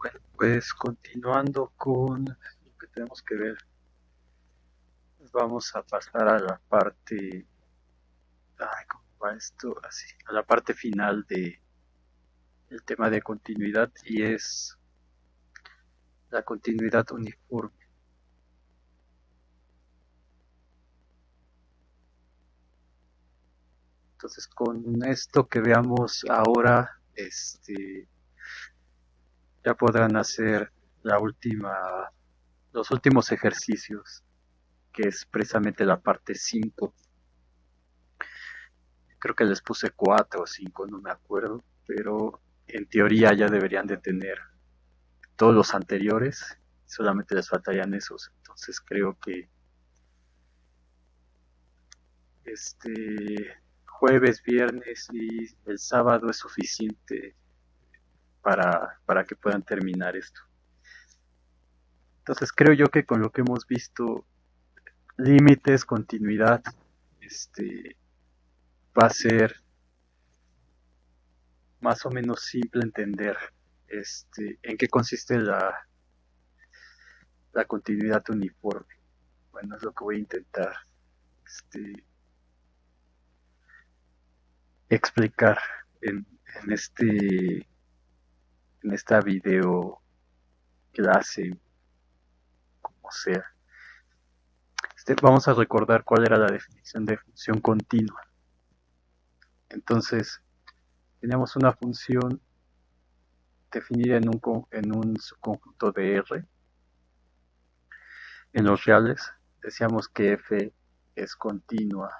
Bueno, pues continuando con lo que tenemos que ver, pues vamos a pasar a la parte, ¿cómo va esto? Así, a la parte final de el tema de continuidad y es la continuidad uniforme. Entonces, con esto que veamos ahora, ya podrán hacer la última, los últimos ejercicios, que es precisamente la parte 5. Creo que les puse 4 o 5, no me acuerdo, pero en teoría ya deberían de tener todos los anteriores, solamente les faltarían esos. Entonces creo que jueves, viernes y el sábado es suficiente para que puedan terminar esto. Entonces creo yo que con lo que hemos visto, límites, continuidad, va a ser más o menos simple entender en qué consiste la continuidad uniforme. Bueno, es lo que voy a intentar este, explicar en, en, este, en esta video clase, como sea. Vamos a recordar cuál era la definición de función continua. Entonces, teníamos una función definida en un subconjunto de R. En los reales, decíamos que f es continua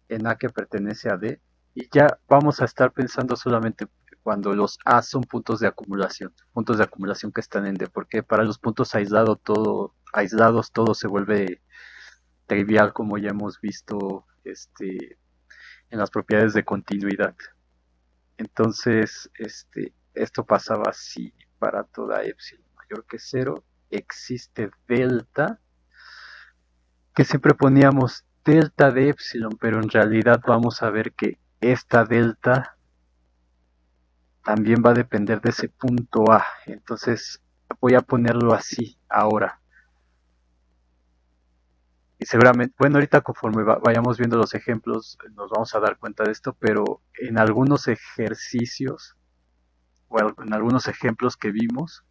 en A que pertenece a D, y ya vamos a estar pensando solamente cuando los A son puntos de acumulación que están en D, porque para los puntos aislados todo se vuelve trivial, como ya hemos visto en las propiedades de continuidad. Entonces, esto pasaba si para toda epsilon mayor que 0 existe delta, que siempre poníamos delta de epsilon, pero en realidad vamos a ver que esta delta también va a depender de ese punto A. Entonces voy a ponerlo así ahora. Y seguramente, bueno, ahorita conforme vayamos viendo los ejemplos nos vamos a dar cuenta de esto, pero en algunos ejercicios o en algunos ejemplos que vimos,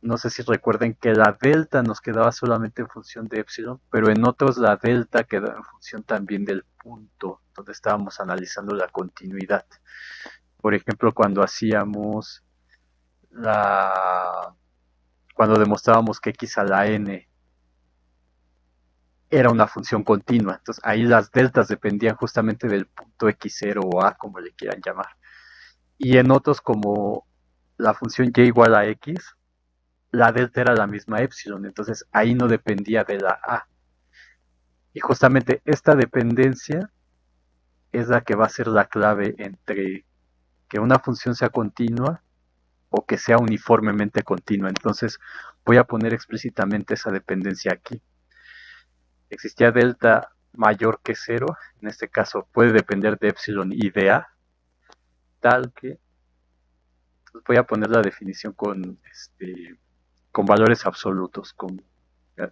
no sé si recuerden que la delta nos quedaba solamente en función de epsilon, pero en otros la delta quedaba en función también del punto donde estábamos analizando la continuidad. Por ejemplo, cuando demostrábamos que x a la n era una función continua, entonces ahí las deltas dependían justamente del punto x0 o a, como le quieran llamar. Y en otros, como la función y igual a x, la delta era la misma epsilon, entonces ahí no dependía de la a. Y justamente esta dependencia es la que va a ser la clave entre que una función sea continua o que sea uniformemente continua. Entonces voy a poner explícitamente esa dependencia aquí. Existía delta mayor que 0, en este caso puede depender de epsilon y de a, tal que voy a poner la definición con valores absolutos,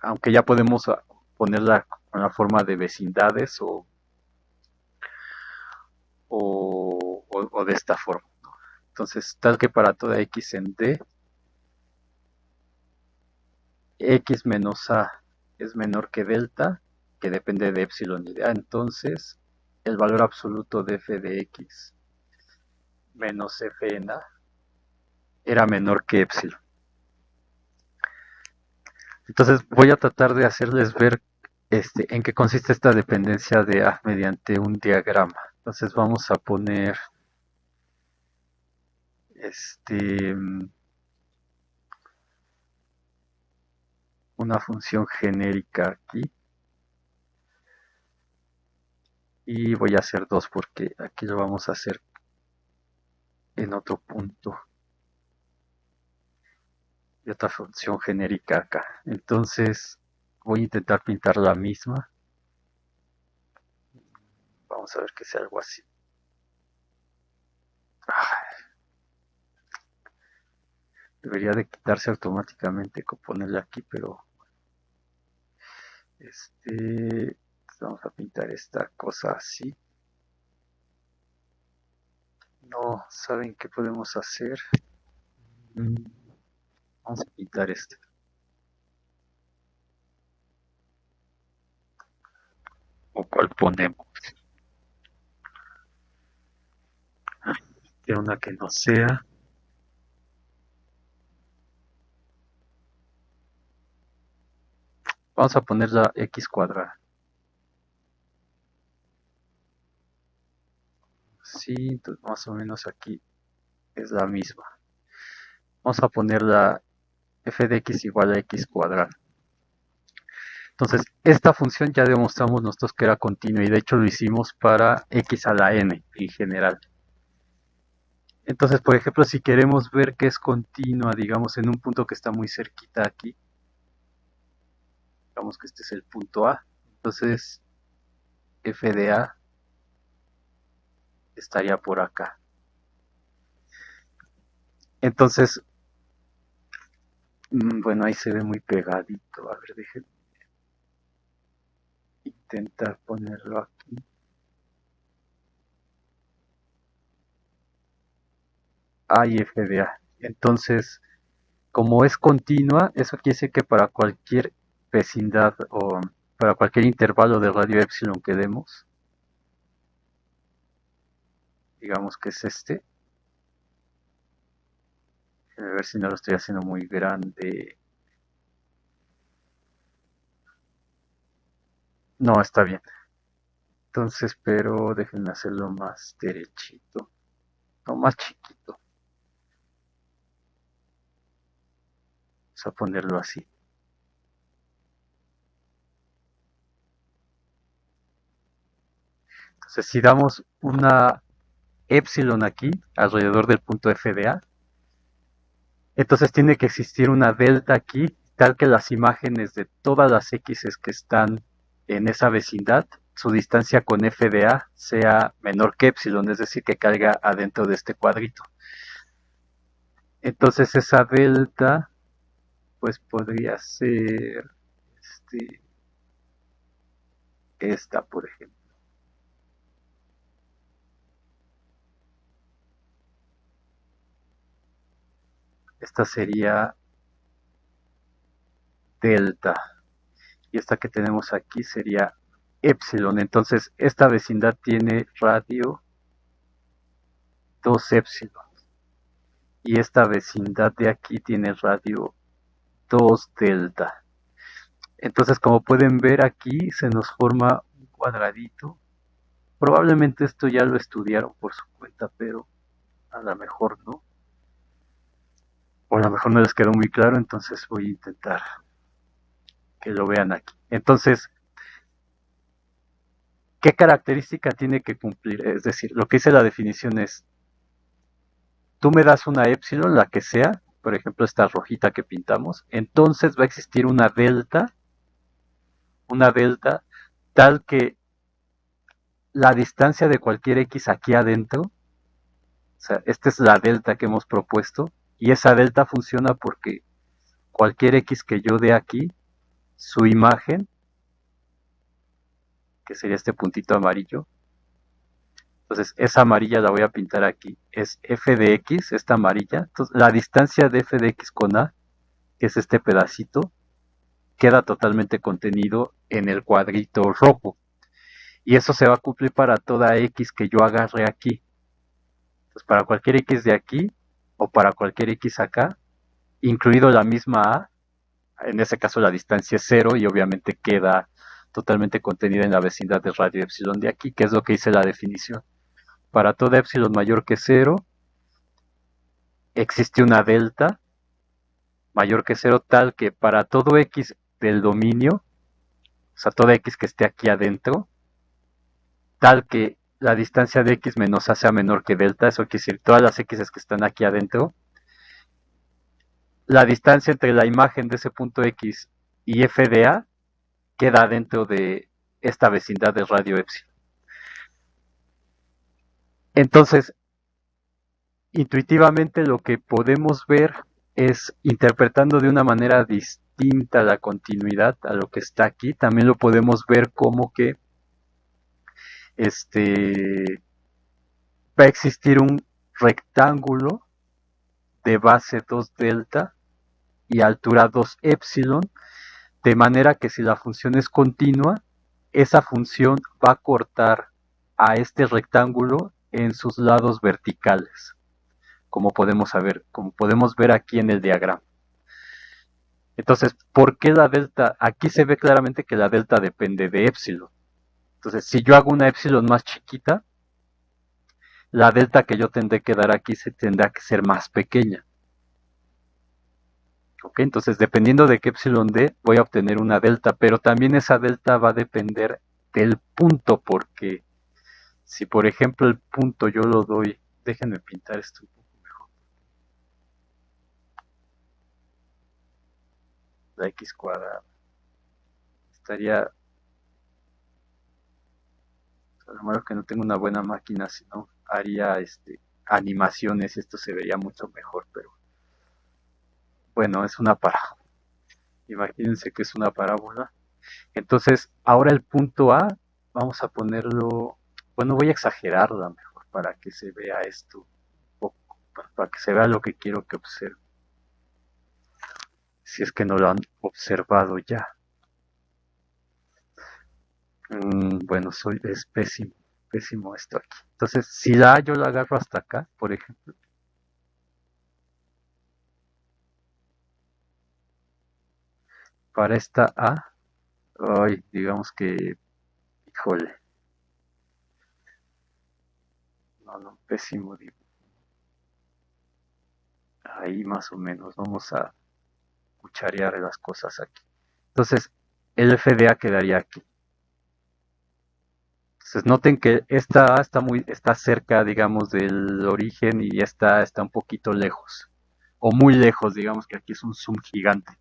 aunque ya podemos ponerla con la forma de vecindades o de esta forma. Entonces, tal que para toda x en D, x menos a es menor que delta, que depende de epsilon y de a. Entonces, el valor absoluto de f de x menos f en a era menor que epsilon. Entonces, voy a tratar de hacerles ver en qué consiste esta dependencia de a mediante un diagrama. Entonces, vamos a poner una función genérica aquí. Y voy a hacer dos porque aquí lo vamos a hacer en otro punto. Y otra función genérica acá. Entonces voy a intentar pintar la misma. Vamos a ver que sea algo así. Debería de quitarse automáticamente con ponerle aquí, pero vamos a pintar esta cosa así. No, ¿saben qué podemos hacer? Vamos a pintar esto. ¿O cuál ponemos? De una que no sea. Vamos a poner la x cuadrada. Sí, entonces más o menos aquí es la misma. Vamos a poner la f de x igual a x cuadrada. Entonces, esta función ya demostramos nosotros que era continua y de hecho lo hicimos para x a la n en general. Entonces, por ejemplo, si queremos ver que es continua, digamos, en un punto que está muy cerquita aquí, digamos que este es el punto A, entonces f de A estaría por acá. Entonces, bueno, ahí se ve muy pegadito. A ver, déjenme intentar ponerlo aquí. A y f de A. Entonces, como es continua, eso quiere decir que para cualquier vecindad o para cualquier intervalo de radio epsilon que demos, digamos que es este, a ver si no lo estoy haciendo muy grande. No, está bien. Entonces, pero déjenme hacerlo más derechito, no más chiquito. Vamos a ponerlo así. Entonces, si damos una epsilon aquí, alrededor del punto f de A, entonces tiene que existir una delta aquí, tal que las imágenes de todas las x's que están en esa vecindad, su distancia con f de A sea menor que epsilon, es decir, que caiga adentro de este cuadrito. Entonces esa delta, pues podría ser esta, por ejemplo. Esta sería delta. Y esta que tenemos aquí sería epsilon. Entonces, esta vecindad tiene radio 2 epsilon. Y esta vecindad de aquí tiene radio 2 delta. Entonces, como pueden ver aquí, se nos forma un cuadradito. Probablemente esto ya lo estudiaron por su cuenta, pero a lo mejor no. O a lo mejor no les quedó muy claro, entonces voy a intentar que lo vean aquí. Entonces, ¿qué característica tiene que cumplir? Es decir, lo que dice la definición es, tú me das una epsilon, la que sea, por ejemplo esta rojita que pintamos, entonces va a existir una delta tal que la distancia de cualquier x aquí adentro, o sea, esta es la delta que hemos propuesto, y esa delta funciona porque cualquier x que yo dé aquí, su imagen, que sería este puntito amarillo, entonces esa amarilla la voy a pintar aquí, es f de x, esta amarilla, entonces la distancia de f de x con a, que es este pedacito, queda totalmente contenido en el cuadrito rojo. Y eso se va a cumplir para toda x que yo agarre aquí. Entonces, para cualquier x de aquí o para cualquier x acá, incluido la misma a, en ese caso la distancia es 0 y obviamente queda totalmente contenida en la vecindad de radio epsilon de aquí, que es lo que dice la definición. Para toda epsilon mayor que 0, existe una delta mayor que 0 tal que para todo x del dominio, o sea, toda x que esté aquí adentro, tal que la distancia de x menos a sea menor que delta, eso quiere decir todas las x que están aquí adentro, la distancia entre la imagen de ese punto x y f de a queda dentro de esta vecindad de radio epsilon. Entonces, intuitivamente lo que podemos ver es interpretando de una manera distinta la continuidad a lo que está aquí. También lo podemos ver como que este va a existir un rectángulo de base 2 delta y altura 2 epsilon, de manera que si la función es continua, esa función va a cortar a este rectángulo en sus lados verticales, como podemos ver aquí en el diagrama. Entonces, ¿por qué la delta? Aquí se ve claramente que la delta depende de epsilon. Entonces, si yo hago una epsilon más chiquita, la delta que yo tendré que dar aquí se tendrá que ser más pequeña. ¿Ok? Entonces, dependiendo de qué epsilon dé, voy a obtener una delta, pero también esa delta va a depender del punto, porque si por ejemplo el punto yo lo doy, déjenme pintar esto un poco mejor, la x cuadrada, estaría, a lo mejor que no tengo una buena máquina, sino haría animaciones, esto se vería mucho mejor, pero bueno, es una parábola, imagínense que es una parábola. Entonces, ahora el punto A, vamos a ponerlo, bueno, voy a exagerarla mejor para que se vea esto, para que se vea lo que quiero que observe, si es que no lo han observado ya. Bueno, es pésimo, pésimo esto aquí. Entonces, si la A yo la agarro hasta acá, por ejemplo, para esta A, ay, digamos que, híjole, no, no, pésimo, digo. Ahí más o menos, vamos a cucharear las cosas aquí. Entonces, el FDA quedaría aquí. Entonces, noten que esta A está cerca, digamos, del origen y esta está un poquito lejos, o muy lejos, digamos que aquí es un zoom gigante.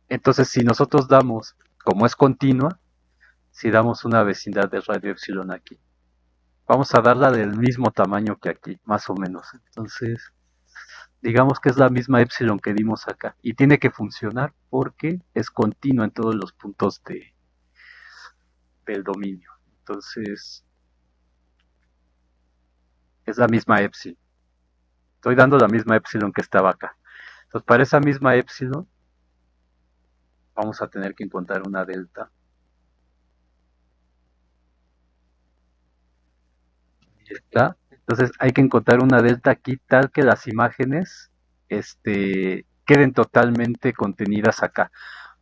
Entonces, si nosotros damos, como es continua, si damos una vecindad de radio epsilon aquí, vamos a darla del mismo tamaño que aquí, más o menos. Entonces, digamos que es la misma epsilon que dimos acá y tiene que funcionar porque es continua en todos los puntos del dominio. Entonces, es la misma epsilon. Estoy dando la misma epsilon que estaba acá. Entonces, para esa misma epsilon, vamos a tener que encontrar una delta. ¿Está? Entonces, hay que encontrar una delta aquí tal que las imágenes queden totalmente contenidas acá.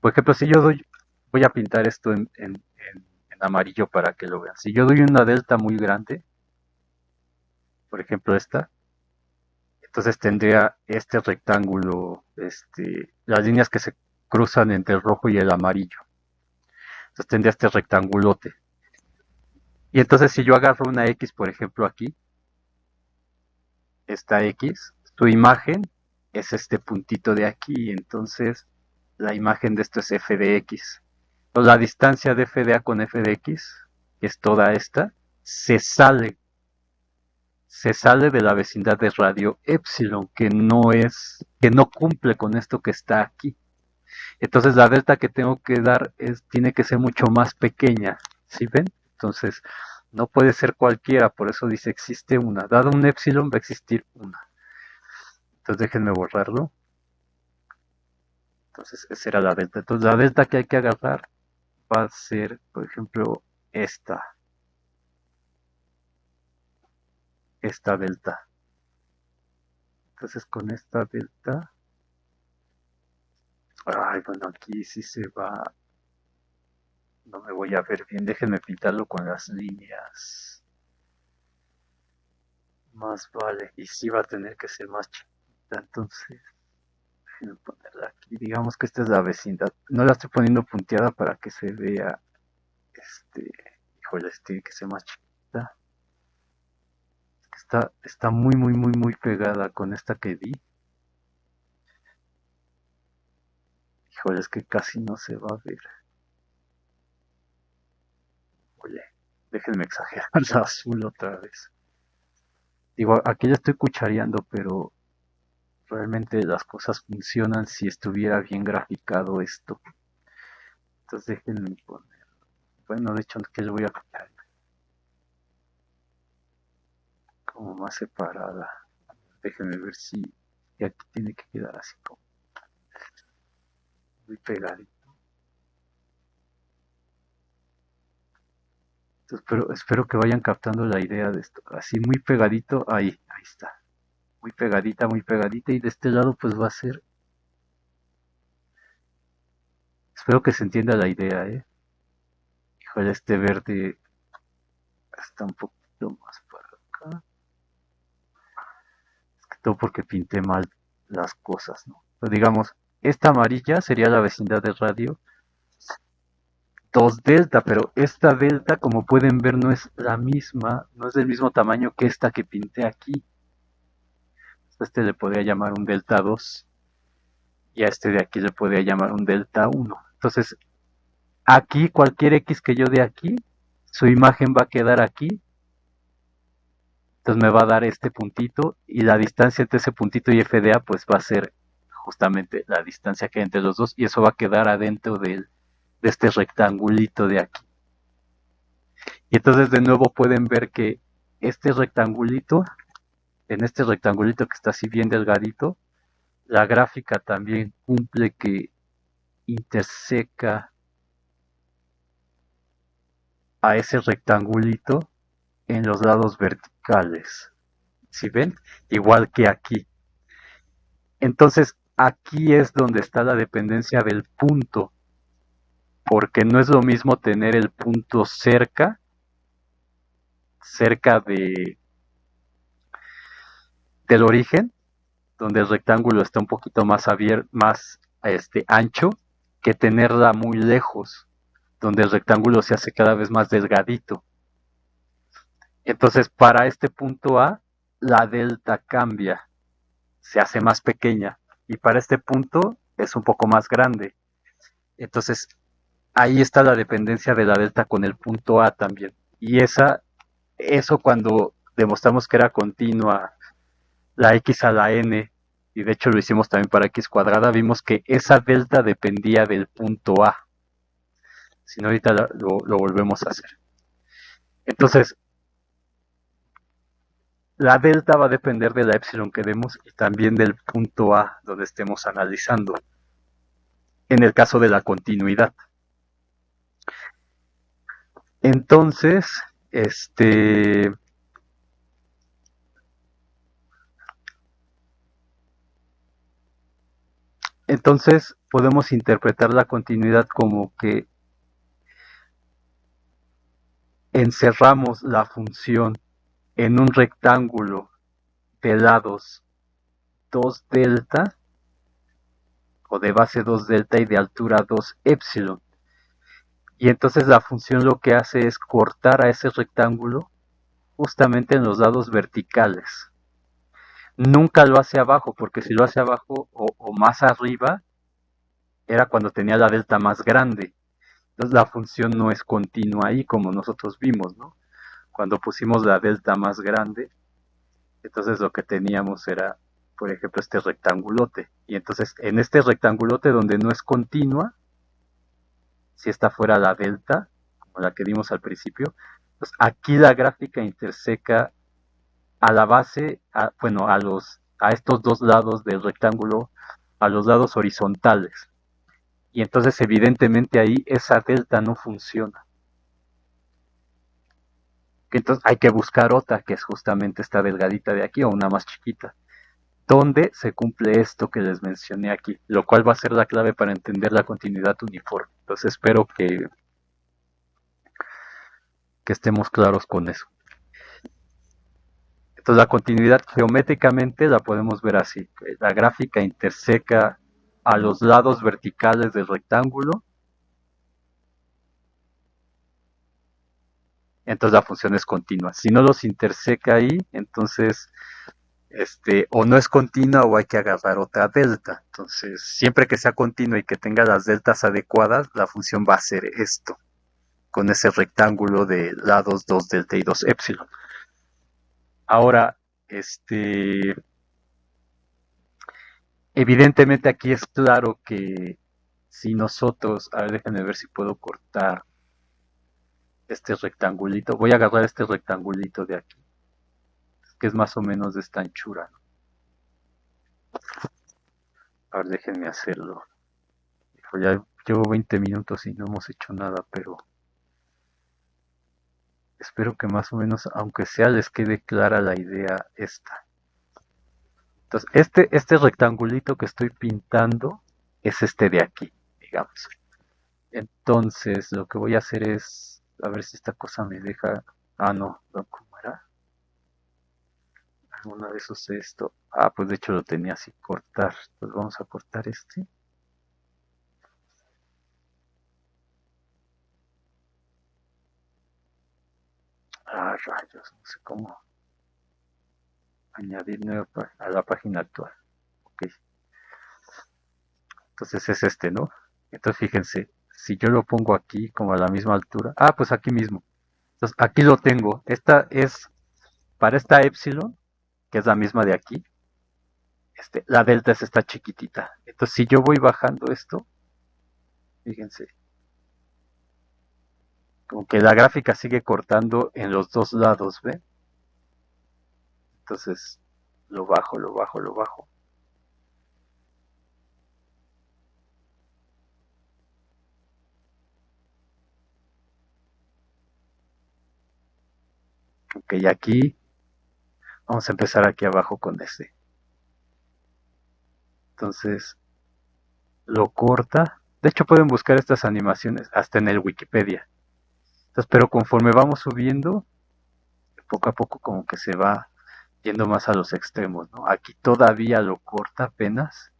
Por ejemplo, si yo doy, voy a pintar esto en amarillo para que lo vean. Si yo doy una delta muy grande, por ejemplo esta, entonces tendría este rectángulo, las líneas que se cruzan entre el rojo y el amarillo. Entonces tendría este rectangulote. Y entonces si yo agarro una X, por ejemplo aquí, esta X, su imagen es este puntito de aquí, entonces la imagen de esto es f de x. Entonces, la distancia de f de a con f de x, que es toda esta, se sale de la vecindad de radio epsilon, que no cumple con esto que está aquí. Entonces la delta que tengo que dar tiene que ser mucho más pequeña, ¿sí ven? Entonces no puede ser cualquiera, por eso dice existe una. Dado un epsilon va a existir una. Entonces déjenme borrarlo. Entonces esa era la delta. Entonces la delta que hay que agarrar va a ser, por ejemplo, esta delta. Entonces con esta delta, ay, bueno, aquí sí se va, no me voy a ver bien, déjenme pintarlo con las líneas. Más vale, y sí va a tener que ser más chiquita, entonces déjenme ponerla aquí. Digamos que esta es la vecindad. No la estoy poniendo punteada para que se vea, este, híjole, tiene que ser más chiquita. Está muy, muy, muy, muy pegada con esta que di. Híjole, es que casi no se va a ver. Oye, déjenme exagerar la azul otra vez. Digo, aquí ya estoy cuchareando, pero realmente las cosas funcionan si estuviera bien graficado esto. Entonces déjenme poner, bueno, de hecho que le voy a quitar como más separada. Déjenme ver si aquí tiene que quedar así como muy pegadito. Entonces, pero espero que vayan captando la idea de esto. Así muy pegadito, ahí está. Muy pegadita. Y de este lado pues va a ser. Espero que se entienda la idea, ¿eh? Híjole, este verde está un poquito más para acá. Es que todo porque pinté mal las cosas, ¿no? Pero digamos, esta amarilla sería la vecindad de radio 2 delta, pero esta delta, como pueden ver, no es la misma, no es del mismo tamaño que esta que pinté aquí. Este le podría llamar un delta 2 y a este de aquí le podría llamar un delta 1. Entonces, aquí cualquier X que yo dé aquí, su imagen va a quedar aquí. Entonces me va a dar este puntito y la distancia entre ese puntito y FDA pues va a ser justamente la distancia que hay entre los dos y eso va a quedar adentro de este rectangulito de aquí. Y entonces de nuevo pueden ver que este rectangulito, en este rectangulito que está así bien delgadito, la gráfica también cumple que interseca a ese rectangulito en los lados verticales. ¿Sí ven? Igual que aquí. Entonces, aquí es donde está la dependencia del punto, porque no es lo mismo tener el punto cerca del origen, donde el rectángulo está un poquito más abierto, más ancho, que tenerla muy lejos, donde el rectángulo se hace cada vez más delgadito. Entonces, para este punto A, la delta cambia, se hace más pequeña, y para este punto es un poco más grande. Entonces, ahí está la dependencia de la delta con el punto A también. Y eso cuando demostramos que era continua la x a la n, y de hecho lo hicimos también para x cuadrada, vimos que esa delta dependía del punto A. Si no, ahorita lo volvemos a hacer. Entonces, la delta va a depender de la epsilon que demos y también del punto A donde estemos analizando, en el caso de la continuidad. Entonces, entonces podemos interpretar la continuidad como que encerramos la función en un rectángulo de lados 2 delta o de base 2 delta y de altura 2 epsilon. Y entonces la función lo que hace es cortar a ese rectángulo justamente en los lados verticales. Nunca lo hace abajo, porque si lo hace abajo o más arriba, era cuando tenía la delta más grande. Entonces la función no es continua ahí como nosotros vimos, ¿no? Cuando pusimos la delta más grande, entonces lo que teníamos era, por ejemplo, este rectangulote. Y entonces en este rectangulote donde no es continua, si esta fuera la delta, como la que dimos al principio, pues aquí la gráfica interseca a la base, bueno, a estos dos lados del rectángulo, a los lados horizontales. Y entonces evidentemente ahí esa delta no funciona. Entonces hay que buscar otra que es justamente esta delgadita de aquí o una más chiquita, donde se cumple esto que les mencioné aquí, lo cual va a ser la clave para entender la continuidad uniforme. Entonces espero que estemos claros con eso. Entonces la continuidad geométricamente la podemos ver así. La gráfica interseca a los lados verticales del rectángulo. Entonces la función es continua. Si no los interseca ahí, entonces o no es continua o hay que agarrar otra delta. Entonces, siempre que sea continua y que tenga las deltas adecuadas, la función va a hacer esto, con ese rectángulo de lados 2 delta y 2 epsilon. Ahora, Evidentemente aquí es claro que si nosotros, a ver, déjenme ver si puedo cortar este rectangulito. Voy a agarrar este rectangulito de aquí, que es más o menos de esta anchura, ¿no? A ver, déjenme hacerlo. Hijo, ya llevo 20 minutos y no hemos hecho nada, pero espero que más o menos, aunque sea, les quede clara la idea esta. Entonces, este rectangulito que estoy pintando es este de aquí, digamos. Entonces, lo que voy a hacer es, a ver si esta cosa me deja... Ah, no, no, ¿cómo era? Alguna vez usé esto. Ah, pues de hecho lo tenía así, cortar. Pues vamos a cortar este. Ah, rayos, no sé cómo añadir nueva a la página actual. Ok, entonces es este, ¿no? Entonces fíjense, si yo lo pongo aquí como a la misma altura. Ah, pues aquí mismo. Entonces aquí lo tengo. Esta es, para esta epsilon, que es la misma de aquí, la delta es esta chiquitita. Entonces si yo voy bajando esto, fíjense, como que la gráfica sigue cortando en los dos lados, ¿ven? Entonces lo bajo, lo bajo, lo bajo. Ok, y aquí vamos a empezar aquí abajo con este. Entonces lo corta. De hecho pueden buscar estas animaciones hasta en el Wikipedia. Entonces, pero conforme vamos subiendo, poco a poco como que se va yendo más a los extremos, ¿no? Aquí todavía lo corta apenas,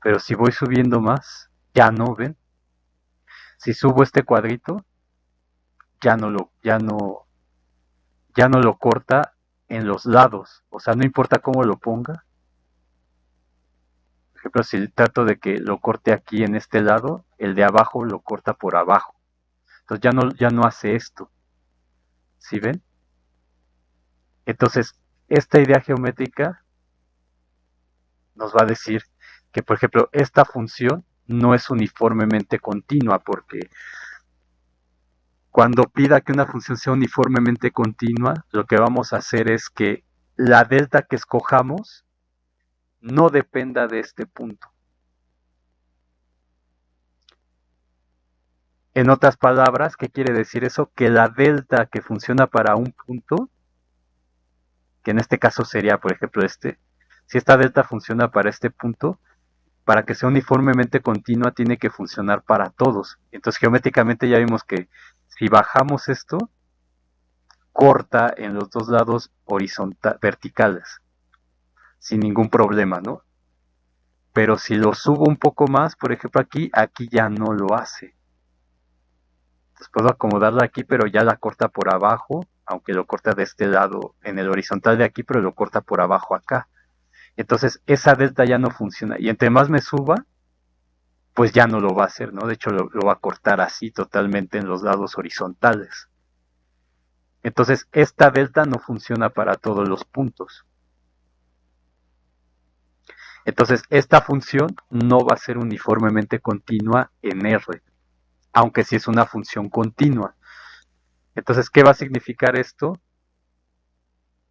pero si voy subiendo más, ya no ven. Si subo este cuadrito, ya no lo corta en los lados. O sea, no importa cómo lo ponga. Por ejemplo, si trato de que lo corte aquí en este lado, el de abajo lo corta por abajo. Entonces ya no hace esto. ¿Sí ven? Entonces, esta idea geométrica nos va a decir que, por ejemplo, esta función no es uniformemente continua, porque cuando pida que una función sea uniformemente continua, lo que vamos a hacer es que la delta que escojamos no dependa de este punto. En otras palabras, ¿qué quiere decir eso? Que la delta que funciona para un punto, que en este caso sería, por ejemplo, si esta delta funciona para este punto, para que sea uniformemente continua tiene que funcionar para todos. Entonces, geométricamente ya vimos que si bajamos esto, corta en los dos lados verticales, sin ningún problema, ¿no? Pero si lo subo un poco más, por ejemplo aquí ya no lo hace. Entonces puedo acomodarla aquí, pero ya la corta por abajo, aunque lo corta de este lado en el horizontal de aquí, pero lo corta por abajo acá. Entonces esa delta ya no funciona. Y entre más me suba, pues ya no lo va a hacer, ¿no? De hecho lo va a cortar así totalmente en los lados horizontales. Entonces esta delta no funciona para todos los puntos. Entonces esta función no va a ser uniformemente continua en R, aunque sí es una función continua. Entonces, ¿qué va a significar esto?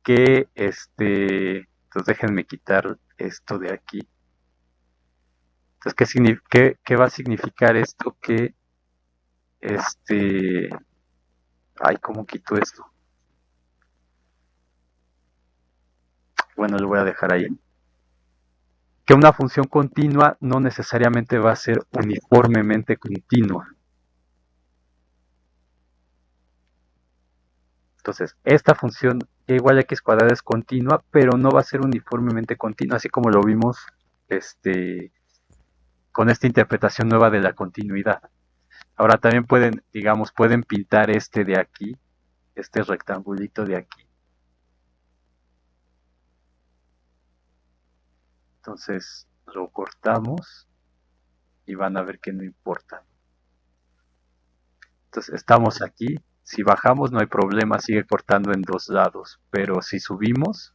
Que entonces déjenme quitar esto de aquí. Entonces, ¿qué va a significar esto? Que ay, ¿cómo quito esto? Bueno, lo voy a dejar ahí. Que una función continua no necesariamente va a ser uniformemente continua. Entonces, esta función y igual a x cuadrada es continua, pero no va a ser uniformemente continua, así como lo vimos con esta interpretación nueva de la continuidad. Ahora también pueden, digamos, pueden pintar este de aquí, este rectangulito de aquí. Entonces lo cortamos y van a ver que no importa. Entonces estamos aquí. Si bajamos no hay problema, sigue cortando en dos lados. Pero si subimos,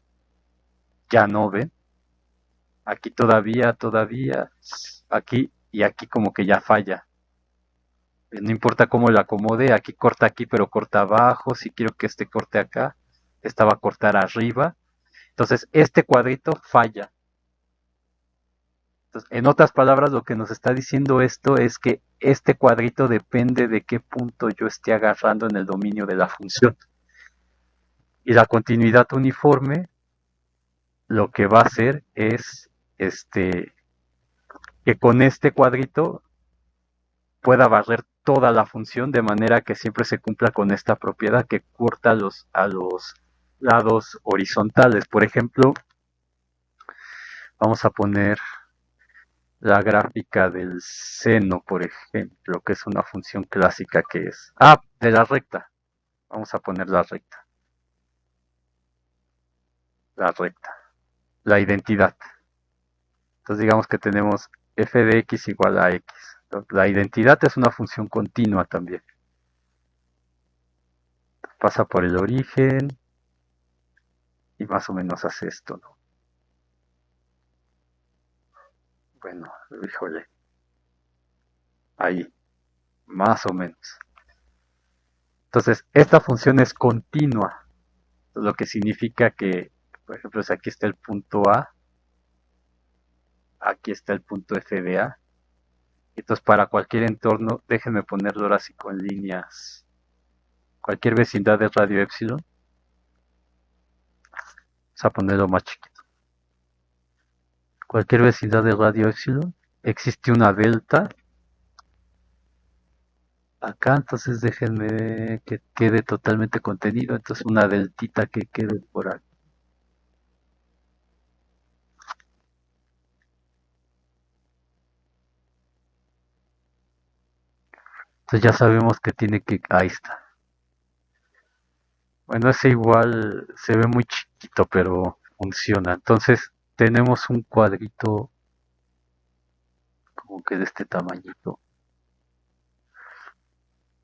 ya no ven. aquí todavía, aquí y aquí como que ya falla. No importa cómo lo acomode, aquí corta aquí, pero corta abajo. Si quiero que este corte acá, esta va a cortar arriba. Entonces, este cuadrito falla. Entonces, en otras palabras, lo que nos está diciendo esto es que este cuadrito depende de qué punto yo esté agarrando en el dominio de la función. Y la continuidad uniforme lo que va a hacer es que con este cuadrito pueda barrer toda la función de manera que siempre se cumpla con esta propiedad que corta a los lados horizontales. Por ejemplo, vamos a poner la gráfica del seno, por ejemplo, que es una función clásica que es... Ah, de la recta. Vamos a poner la recta. La recta. La identidad. Entonces digamos que tenemos f de x igual a x. La identidad es una función continua también. Pasa por el origen y más o menos hace esto, ¿no? Bueno, híjole, ahí, más o menos. Entonces, esta función es continua, lo que significa que, por ejemplo, si aquí está el punto A, aquí está el punto f de A. Entonces, para cualquier entorno, déjenme ponerlo ahora así con líneas. Cualquier vecindad de radio epsilon, vamos a ponerlo más chiquito. Cualquier vecindad de radio epsilon, existe una delta acá, entonces déjenme que quede totalmente contenido, entonces una deltita que quede por aquí. Entonces ya sabemos que tiene que... Ahí está. Bueno, ese igual se ve muy chiquito, pero funciona. Entonces tenemos un cuadrito como que de este tamañito.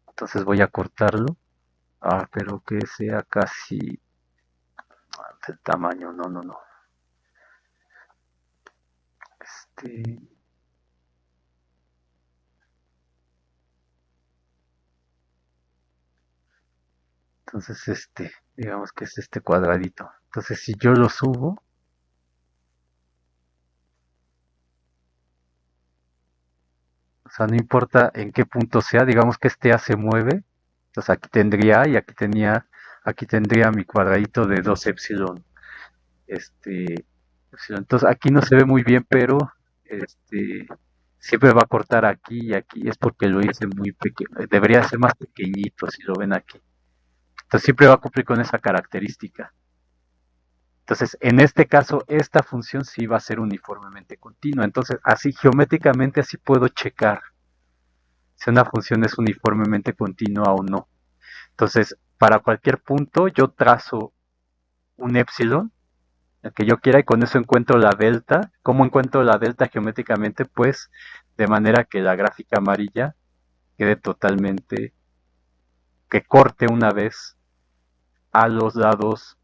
Entonces voy a cortarlo. Ah, pero que sea casi del tamaño. No, no, no. Este... Entonces digamos que es este cuadradito. Entonces si yo lo subo, o sea, no importa en qué punto sea, digamos que este A se mueve, entonces aquí tendría A y aquí tendría mi cuadradito de 2 epsilon, epsilon. Entonces aquí no se ve muy bien, pero este, siempre va a cortar aquí y aquí, es porque lo hice muy pequeño, debería ser más pequeñito si lo ven aquí. Entonces siempre va a cumplir con esa característica. Entonces, en este caso, esta función sí va a ser uniformemente continua. Entonces, así geométricamente, así puedo checar si una función es uniformemente continua o no. Entonces, para cualquier punto yo trazo un epsilon, el que yo quiera, y con eso encuentro la delta. ¿Cómo encuentro la delta geométricamente? Pues de manera que la gráfica amarilla quede totalmente, que corte una vez a los lados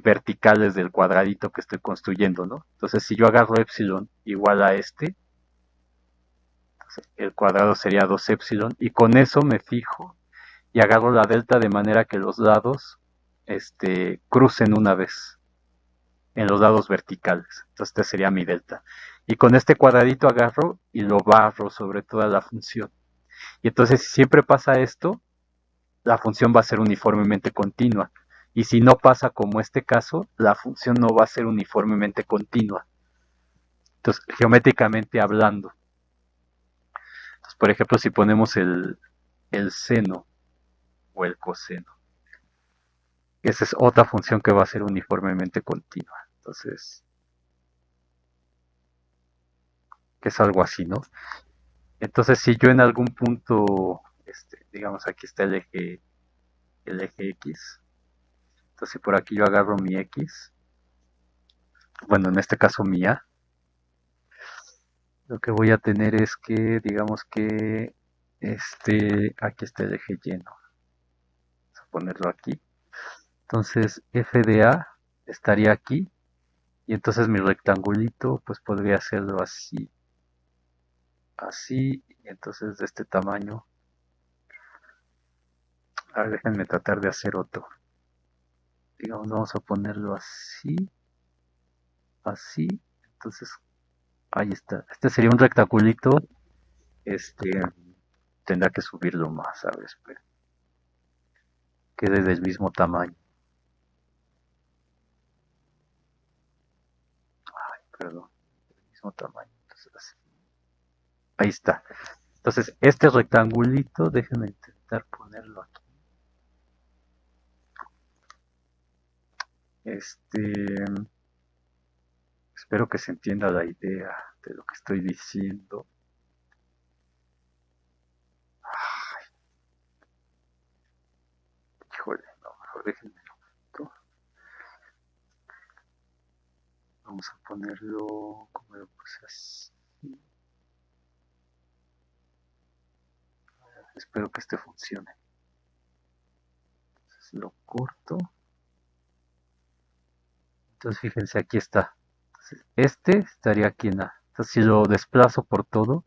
verticales del cuadradito que estoy construyendo, ¿no? Entonces, si yo agarro epsilon igual a el cuadrado sería 2 epsilon, y con eso me fijo y agarro la delta de manera que los lados crucen una vez en los lados verticales. Entonces este sería mi delta. Y con este cuadradito agarro y lo barro sobre toda la función. Y entonces si siempre pasa esto, la función va a ser uniformemente continua. Y si no pasa como este caso, la función no va a ser uniformemente continua. Entonces, geométricamente hablando. Entonces, por ejemplo, si ponemos el seno o el coseno, esa es otra función que va a ser uniformemente continua. Entonces, que es algo así, ¿no? Entonces, si yo en algún punto, digamos, aquí está el eje X, entonces si por aquí yo agarro mi X, bueno, en este caso mi A, lo que voy a tener es que, digamos que, aquí está el eje lleno, vamos a ponerlo aquí. Entonces, f de A estaría aquí, Y entonces mi rectangulito pues podría hacerlo así, así, y entonces de este tamaño. A ver, déjenme tratar de hacer otro. Digamos, vamos a ponerlo así, así. Entonces, ahí está. Este sería un rectangulito. Este, tendrá que subirlo más, ¿sabes? Pero quede del mismo tamaño. Ay, perdón, del mismo tamaño. Entonces, así. Ahí está. Entonces, este rectangulito, déjenme intentar ponerlo aquí. Este, espero que se entienda la idea de lo que estoy diciendo. Híjole, no, mejor déjenme. Vamos a ponerlo como lo puse así. Espero que este funcione. Entonces lo corto. Entonces fíjense, aquí está. Entonces, este estaría aquí en A. Entonces si lo desplazo por todo,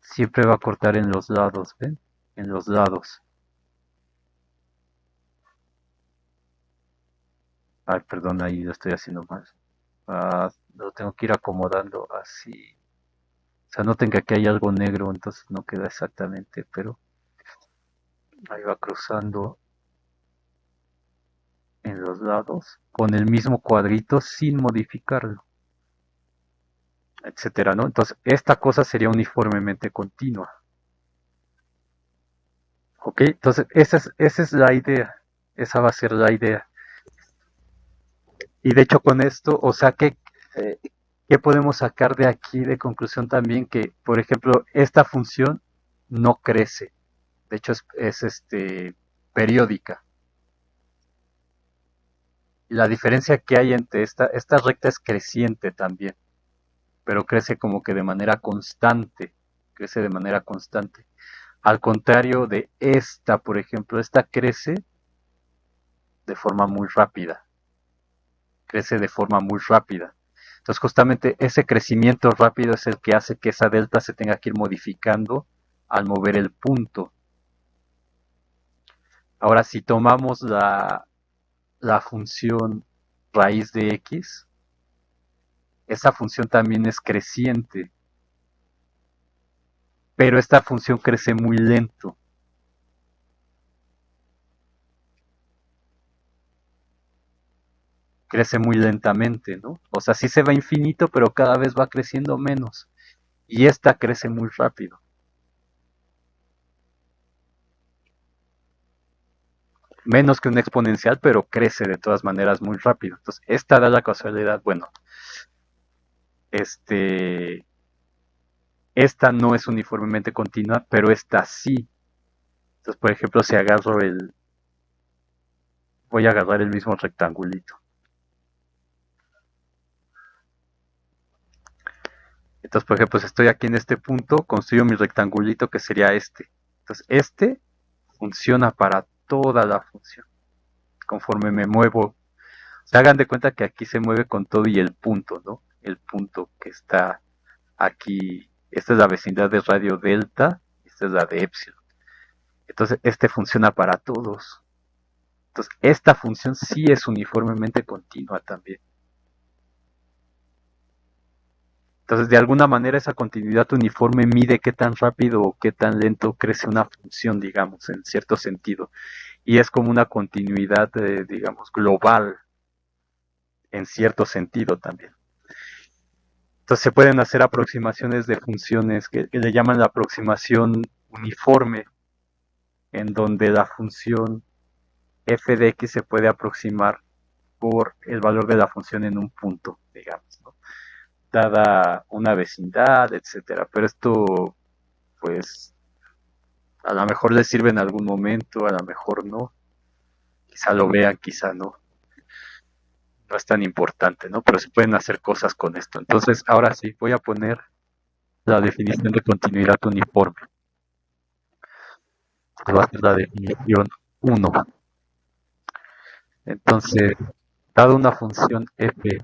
siempre va a cortar en los lados, ¿ven? En los lados. Ay, perdón, ahí lo estoy haciendo mal. Lo tengo que ir acomodando así. O sea, noten que aquí hay algo negro, entonces no queda exactamente, pero ahí va cruzando en los lados con el mismo cuadrito sin modificarlo, etcétera, ¿no? Entonces, esta cosa sería uniformemente continua. ¿Ok? Entonces, esa es la idea. Esa va a ser la idea. Y de hecho, con esto, o sea, ¿qué podemos sacar de aquí de conclusión también? Que, por ejemplo, esta función no crece. De hecho, es periódica. Y la diferencia que hay entre esta recta es creciente también, pero crece como que de manera constante. Crece de manera constante. Al contrario de esta, por ejemplo, esta crece de forma muy rápida. Crece de forma muy rápida. Entonces, justamente ese crecimiento rápido es el que hace que esa delta se tenga que ir modificando al mover el punto. Ahora, si tomamos la función raíz de x, esa función también es creciente, pero esta función crece muy lento. Crece muy lentamente, ¿no? O sea, sí se va infinito, pero cada vez va creciendo menos. Y esta crece muy rápido. Menos que un exponencial, pero crece de todas maneras muy rápido. Entonces, esta da la casualidad, bueno, este, esta no es uniformemente continua, pero esta sí. Entonces, por ejemplo, si agarro voy a agarrar el mismo rectangulito. Entonces, por ejemplo, si estoy aquí en este punto, construyo mi rectangulito que sería este. Entonces, este funciona para toda la función. Conforme me muevo, se hagan de cuenta que aquí se mueve con todo y el punto, ¿no? El punto que está aquí. Esta es la vecindad de radio delta, esta es la de epsilon. Entonces, este funciona para todos. Entonces, esta función sí es uniformemente continua también. Entonces, de alguna manera, esa continuidad uniforme mide qué tan rápido o qué tan lento crece una función, digamos, en cierto sentido. Y es como una continuidad, digamos, global, en cierto sentido también. Entonces, se pueden hacer aproximaciones de funciones que le llaman la aproximación uniforme, en donde la función f de x se puede aproximar por el valor de la función en un punto, digamos, ¿no? Dada una vecindad, etcétera. Pero esto, pues, a lo mejor les sirve en algún momento, a lo mejor no. Quizá lo vean, quizá no. No es tan importante, ¿no? Pero se pueden hacer cosas con esto. Entonces, ahora sí, voy a poner la definición de continuidad uniforme. Va a ser la definición 1. Entonces, dado una función f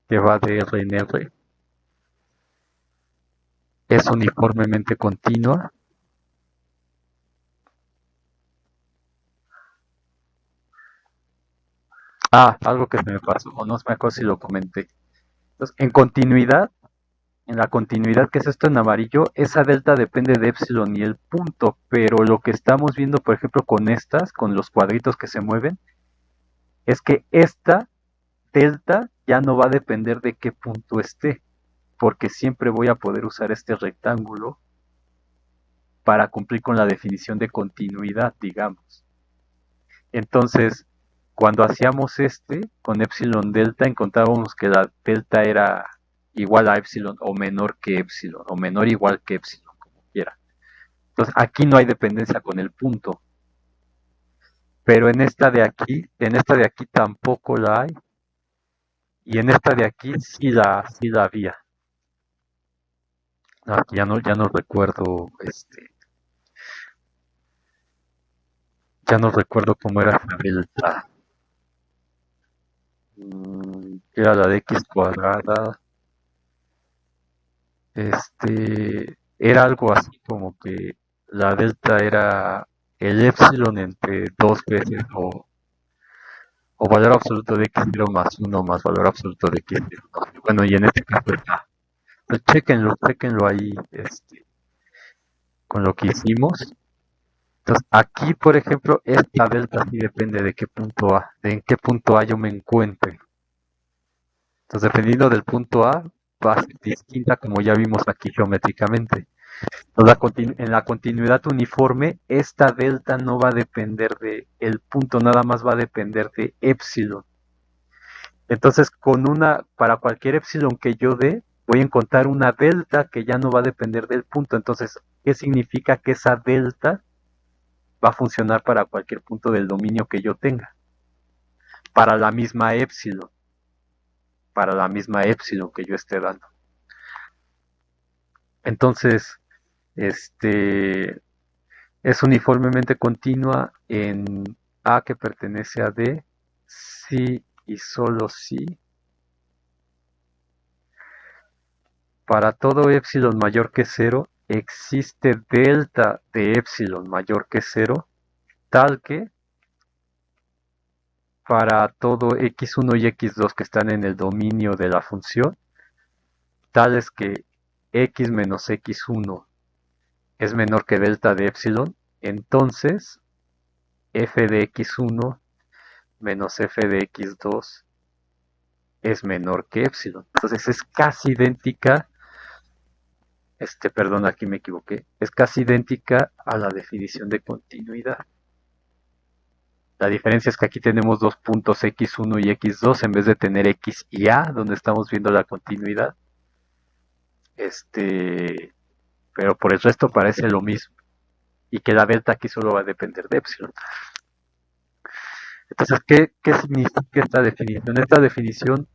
que va de R en R, es uniformemente continua. Algo que se me pasó, o no me acuerdo si lo comenté. Entonces, en la continuidad que es esto en amarillo, esa delta depende de epsilon y el punto, pero lo que estamos viendo, por ejemplo, con los cuadritos que se mueven, es que esta delta ya no va a depender de qué punto esté, porque siempre voy a poder usar este rectángulo para cumplir con la definición de continuidad, digamos. Entonces, cuando hacíamos con epsilon delta, encontrábamos que la delta era igual a epsilon o menor que epsilon, o menor o igual que epsilon, como quiera. Entonces, aquí no hay dependencia con el punto, pero en esta de aquí tampoco la hay, y en esta de aquí sí la había. No, ya no recuerdo, ya no recuerdo cómo era la delta. Era la de x cuadrada. Era algo así como que la delta era el epsilon entre dos veces o valor absoluto de x0 más uno más valor absoluto de x0. Bueno, y en este caso está. Pues chequenlo ahí con lo que hicimos. Entonces, aquí, por ejemplo, esta delta sí depende de qué punto A, de en qué punto A yo me encuentre. Entonces, dependiendo del punto A, va a ser distinta como ya vimos aquí geométricamente. En la continuidad uniforme, esta delta no va a depender de el punto, nada más va a depender de epsilon. Entonces, para cualquier epsilon que yo dé, voy a encontrar una delta que ya no va a depender del punto. Entonces, ¿qué significa que esa delta va a funcionar para cualquier punto del dominio que yo tenga? Para la misma epsilon, para la misma epsilon que yo esté dando. Entonces, este es uniformemente continua en A que pertenece a D, si y solo si para todo epsilon mayor que cero existe delta de epsilon mayor que cero, tal que para todo x1 y x2 que están en el dominio de la función, tales que x menos x1 es menor que delta de epsilon, entonces f de x1 menos f de x2 es menor que epsilon. Entonces es casi idéntica, perdón, aquí me equivoqué, es casi idéntica a la definición de continuidad. La diferencia es que aquí tenemos dos puntos x1 y x2 en vez de tener x y a, donde estamos viendo la continuidad. Pero por el resto parece lo mismo. Y que la delta aquí solo va a depender de epsilon. Entonces, ¿qué significa esta definición? Esta definición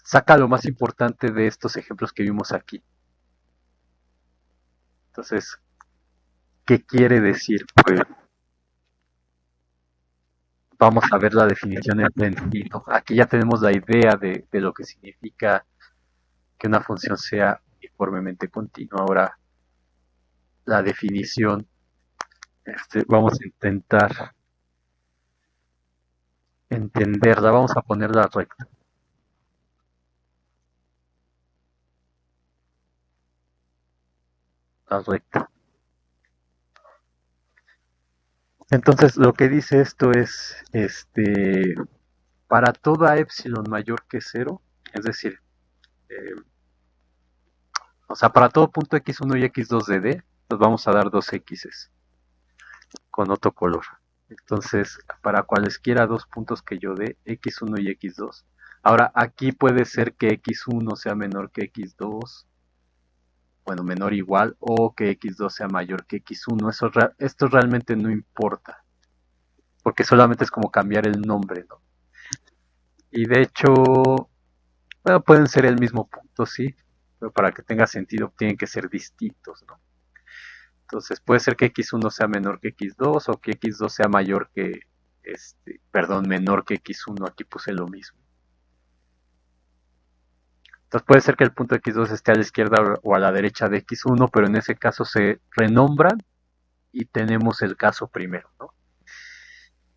saca lo más importante de estos ejemplos que vimos aquí. Entonces, ¿qué quiere decir? Pues vamos a ver la definición en plenitud. Aquí ya tenemos la idea de lo que significa que una función sea uniformemente continua. Ahora, la definición, vamos a intentar entenderla. Vamos a ponerla recta. La recta. Entonces, lo que dice esto es, para toda epsilon mayor que cero, es decir, eh, o sea, para todo punto x1 y x2 de D, nos vamos a dar dos x's con otro color. Entonces, para cualesquiera dos puntos que yo dé, x1 y x2. Ahora, aquí puede ser que x1 sea menor que x2, bueno, menor o igual, o que x2 sea mayor que x1. Esto realmente no importa, porque solamente es como cambiar el nombre, ¿no? Y de hecho, bueno, pueden ser el mismo punto, sí, pero para que tenga sentido tienen que ser distintos, ¿no? Entonces puede ser que x1 sea menor que x2 o que x2 sea mayor que, menor que x1, aquí puse lo mismo. Entonces puede ser que el punto x2 esté a la izquierda o a la derecha de x1, pero en ese caso se renombran y tenemos el caso primero, ¿no?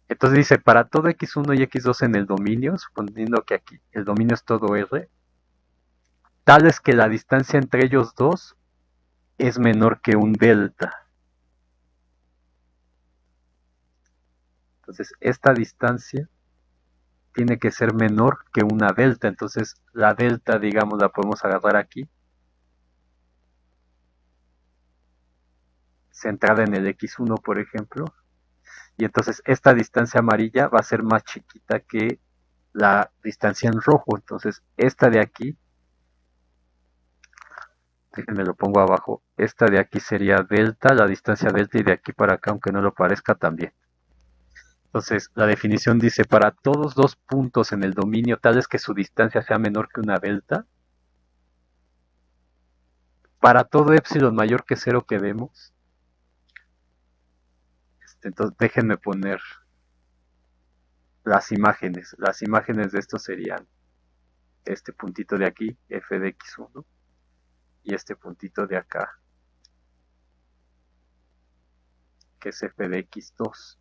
Entonces dice, para todo x1 y x2 en el dominio, suponiendo que aquí el dominio es todo R, tal es que la distancia entre ellos dos es menor que un delta. Entonces esta distancia tiene que ser menor que una delta. Entonces la delta, digamos, la podemos agarrar aquí, centrada en el x1, por ejemplo, y entonces esta distancia amarilla va a ser más chiquita que la distancia en rojo. Entonces esta de aquí, déjenme lo pongo abajo, esta de aquí sería delta, la distancia delta, y de aquí para acá, aunque no lo parezca, también. Entonces la definición dice, para todos dos puntos en el dominio tales que su distancia sea menor que una delta, para todo epsilon mayor que cero que vemos, entonces déjenme poner las imágenes. Las imágenes de esto serían este puntito de aquí, f de x1, y este puntito de acá, que es f de x2.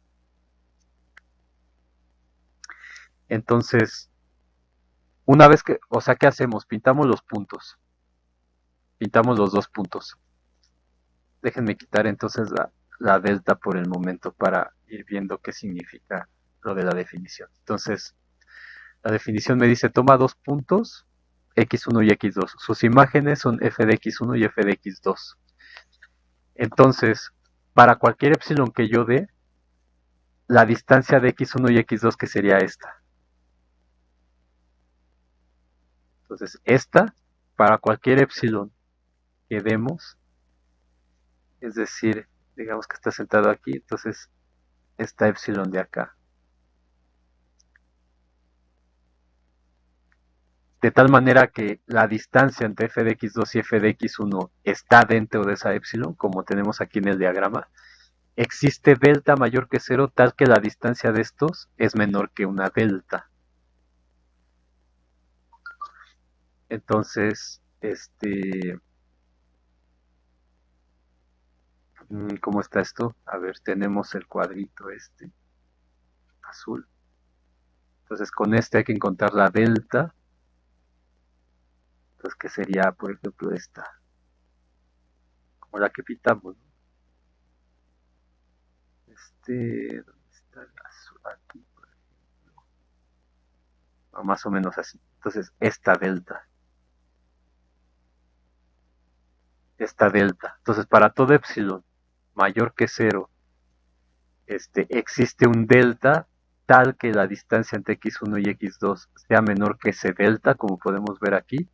Entonces, una vez que, o sea, ¿qué hacemos? Pintamos los puntos. Pintamos los dos puntos. Déjenme quitar entonces la delta por el momento para ir viendo qué significa lo de la definición. Entonces, la definición me dice, toma dos puntos, x1 y x2. Sus imágenes son f de x1 y f de x2. Entonces, para cualquier epsilon que yo dé, la distancia de x1 y x2, que sería esta. Entonces, esta, para cualquier epsilon que demos, es decir, digamos que está sentado aquí, entonces esta epsilon de acá. De tal manera que la distancia entre f de x2 y f de x1 está dentro de esa epsilon, como tenemos aquí en el diagrama. Existe delta mayor que cero, tal que la distancia de estos es menor que una delta. Entonces, ¿cómo está esto? A ver, tenemos el cuadrito azul. Entonces con este hay que encontrar la delta. Entonces, ¿qué sería, por ejemplo, esta? Como la que pintamos, ¿no? ¿Dónde está el azul? Aquí, por ejemplo. O más o menos así. Entonces, esta delta. Esta delta. Entonces, para todo epsilon mayor que cero, existe un delta tal que la distancia entre x1 y x2 sea menor que ese delta, como podemos ver aquí.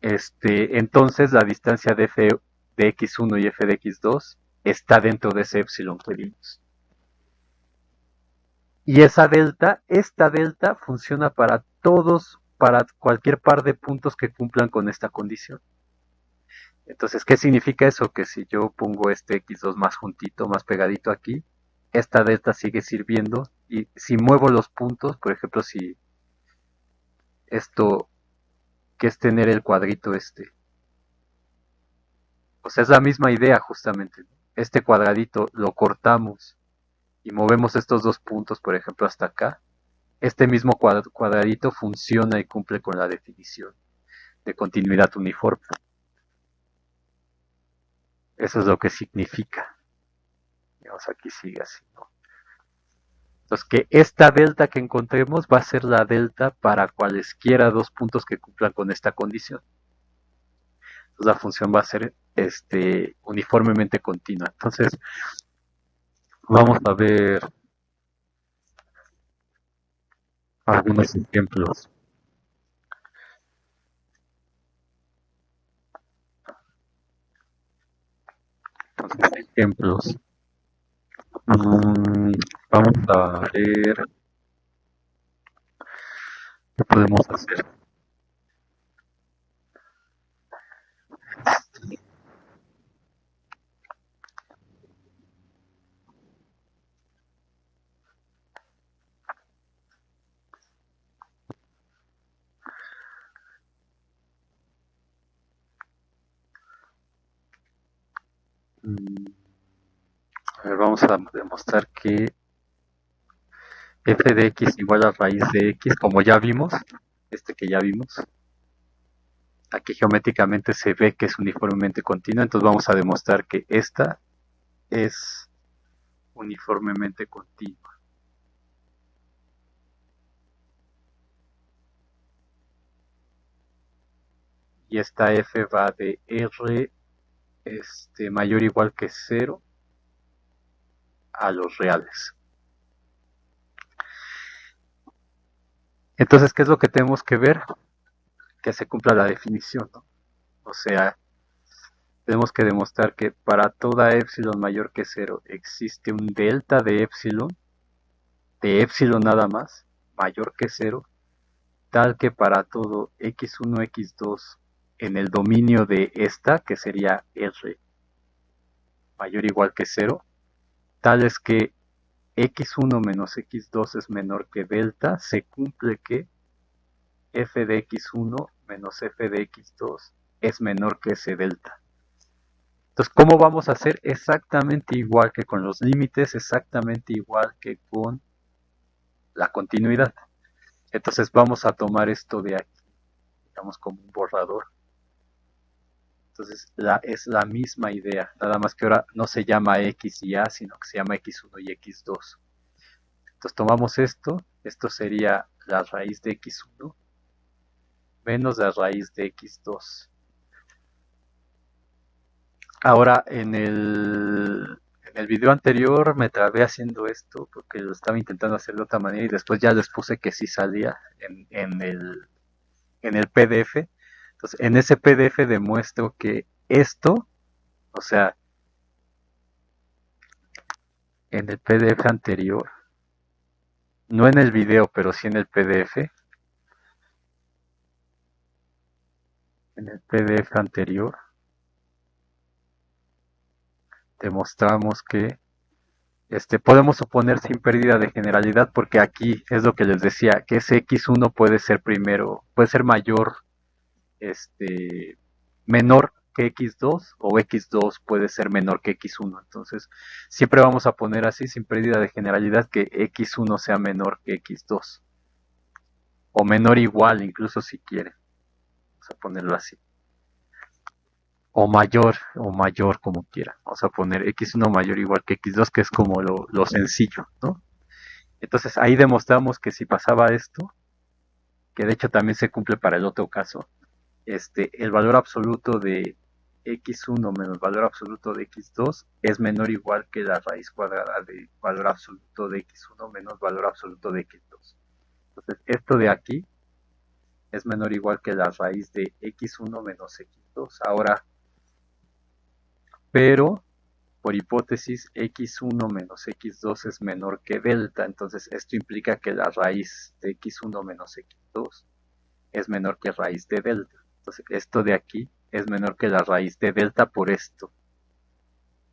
Entonces la distancia de f de x1 y f de x2 está dentro de ese epsilon que vimos. Y esta delta funciona para todos, para cualquier par de puntos que cumplan con esta condición. Entonces, ¿qué significa eso? Que si yo pongo este x2 más juntito, más pegadito aquí, esta delta sigue sirviendo, y si muevo los puntos, por ejemplo, si esto, que es tener el cuadrito o sea, es la misma idea justamente. Este cuadradito lo cortamos y movemos estos dos puntos, por ejemplo, hasta acá. Este mismo cuadradito funciona y cumple con la definición de continuidad uniforme. Eso es lo que significa. Digamos, aquí sigue así, ¿no? Entonces, que esta delta que encontremos va a ser la delta para cualesquiera dos puntos que cumplan con esta condición. Entonces, la función va a ser uniformemente continua. Entonces, vamos a ver algunos ejemplos. Entonces, ejemplos. Vamos a ver qué podemos hacer. A ver, vamos a demostrar que f de x igual a raíz de x, como ya vimos, que ya vimos. Aquí geométricamente se ve que es uniformemente continua, entonces vamos a demostrar que esta es uniformemente continua. Y esta f va de r mayor o igual que 0 a los reales. Entonces, ¿qué es lo que tenemos que ver? Que se cumpla la definición, ¿no? O sea, tenemos que demostrar que para toda epsilon mayor que 0 existe un delta de epsilon nada más, mayor que 0, tal que para todo x1, x2 en el dominio de esta, que sería R mayor o igual que 0, tal es que x1 menos x2 es menor que delta, se cumple que f de x1 menos f de x2 es menor que ese delta. Entonces, ¿cómo vamos a hacer? Exactamente igual que con los límites, exactamente igual que con la continuidad. Entonces vamos a tomar esto de aquí, digamos como un borrador. Entonces es la misma idea, nada más que ahora no se llama x y a, sino que se llama x1 y x2. Entonces tomamos esto sería la raíz de x1 menos la raíz de x2. Ahora en el video anterior me trabé haciendo esto porque lo estaba intentando hacer de otra manera y después ya les puse que sí salía en el PDF. Entonces en ese PDF demuestro que esto, o sea, en el PDF anterior, no en el video, pero sí en el PDF, anterior, demostramos que podemos suponer sin pérdida de generalidad, porque aquí es lo que les decía, que ese x1 puede ser primero, puede ser mayor, menor que x2 o x2 puede ser menor que x1. Entonces, siempre vamos a poner así sin pérdida de generalidad que x1 sea menor que x2 o menor igual, incluso si quiere. Vamos a ponerlo así. O mayor como quiera. Vamos a poner x1 mayor o igual que x2, que es como lo sencillo, ¿no? Entonces ahí demostramos que si pasaba esto, que de hecho también se cumple para el otro caso, el valor absoluto de x1 menos valor absoluto de x2 es menor o igual que la raíz cuadrada de valor absoluto de x1 menos valor absoluto de x2. Entonces esto de aquí es menor o igual que la raíz de x1 menos x2. Ahora, pero por hipótesis x1 menos x2 es menor que delta, entonces esto implica que la raíz de x1 menos x2 es menor que raíz de delta. Entonces esto de aquí es menor que la raíz de delta por esto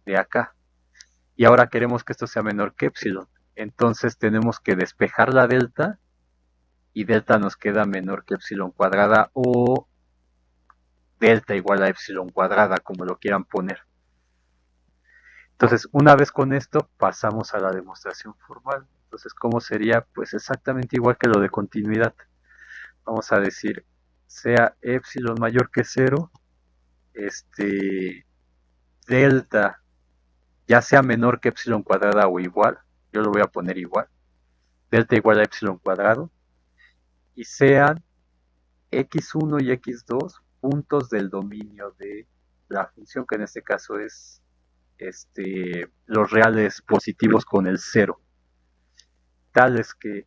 de acá. Y ahora queremos que esto sea menor que epsilon. Entonces tenemos que despejar la delta y delta nos queda menor que epsilon cuadrada o delta igual a epsilon cuadrada, como lo quieran poner. Entonces, una vez con esto, pasamos a la demostración formal. Entonces, ¿cómo sería? Pues exactamente igual que lo de continuidad. Vamos a decir, sea epsilon mayor que 0, delta ya sea menor que epsilon cuadrada o igual, yo lo voy a poner igual, delta igual a epsilon cuadrado, y sean x1 y x2 puntos del dominio de la función, que en este caso es los reales positivos con el 0, tales que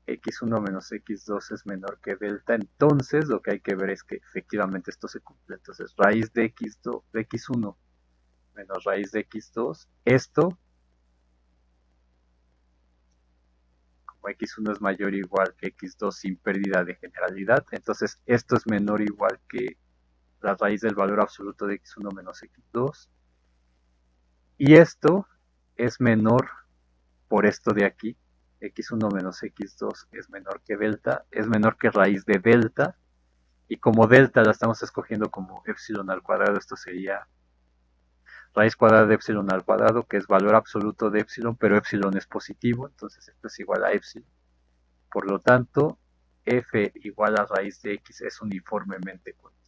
x1 menos x2 es menor que delta. Entonces lo que hay que ver es que efectivamente esto se cumple. Entonces raíz de x2 de x1 menos raíz de x2, esto como x1 es mayor o igual que x2 sin pérdida de generalidad, entonces esto es menor o igual que la raíz del valor absoluto de x1 menos x2, y esto es menor por esto de aquí, x1 menos x2 es menor que delta, es menor que raíz de delta, y como delta la estamos escogiendo como epsilon al cuadrado, esto sería raíz cuadrada de epsilon al cuadrado, que es valor absoluto de epsilon, pero epsilon es positivo, entonces esto es igual a epsilon. Por lo tanto, f igual a raíz de x es uniformemente continuo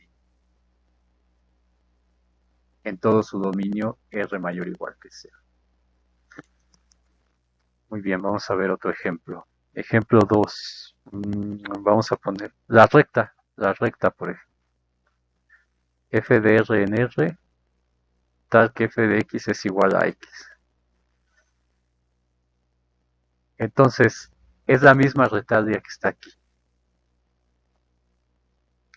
en todo su dominio r mayor o igual que 0. Muy bien, vamos a ver otro ejemplo. Ejemplo 2. Vamos a poner la recta, por ejemplo. F de r en r, tal que f de x es igual a x. Entonces, es la misma rectánea que está aquí.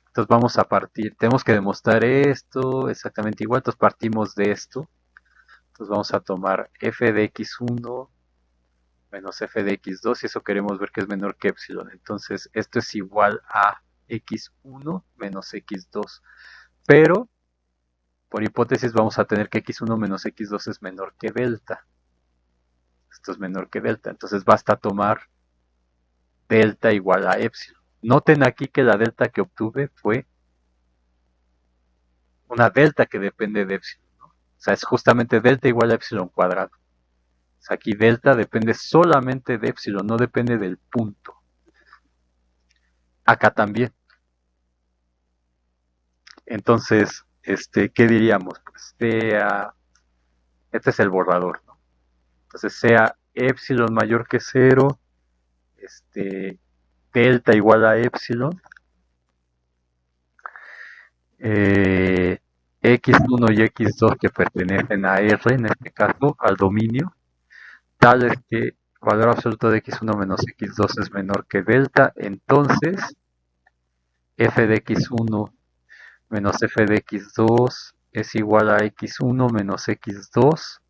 Entonces vamos a partir, tenemos que demostrar esto exactamente igual, entonces partimos de esto. Entonces vamos a tomar f de x1 menos f de x2 y eso queremos ver que es menor que epsilon. Entonces esto es igual a x1 menos x2. Pero, por hipótesis, vamos a tener que x1 menos x2 es menor que delta. Esto es menor que delta. Entonces basta tomar delta igual a epsilon. Noten aquí que la delta que obtuve fue una delta que depende de epsilon, ¿no? O sea, es justamente delta igual a epsilon cuadrado. O sea, aquí delta depende solamente de epsilon, no depende del punto. Acá también. Entonces, ¿qué diríamos? Pues sea, este es el borrador, ¿no? Entonces sea epsilon mayor que 0, delta igual a epsilon, x1 y x2 que pertenecen a R, en este caso, al dominio, tal es que el valor absoluto de x1 menos x2 es menor que delta, entonces f de x1 menos f de x2 es igual a x1 menos x2.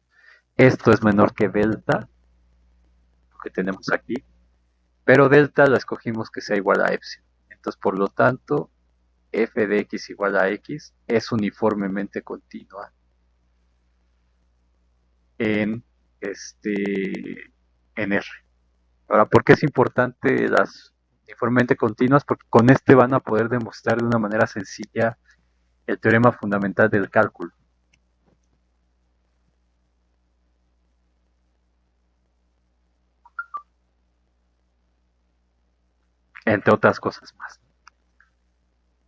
Esto es menor que delta, lo que tenemos aquí, pero delta la escogimos que sea igual a epsilon. Entonces, por lo tanto, f de x igual a x es uniformemente continua en, en R. Ahora, ¿por qué es importante las uniformemente continuas? Porque con este van a poder demostrar de una manera sencilla el teorema fundamental del cálculo. Entre otras cosas más.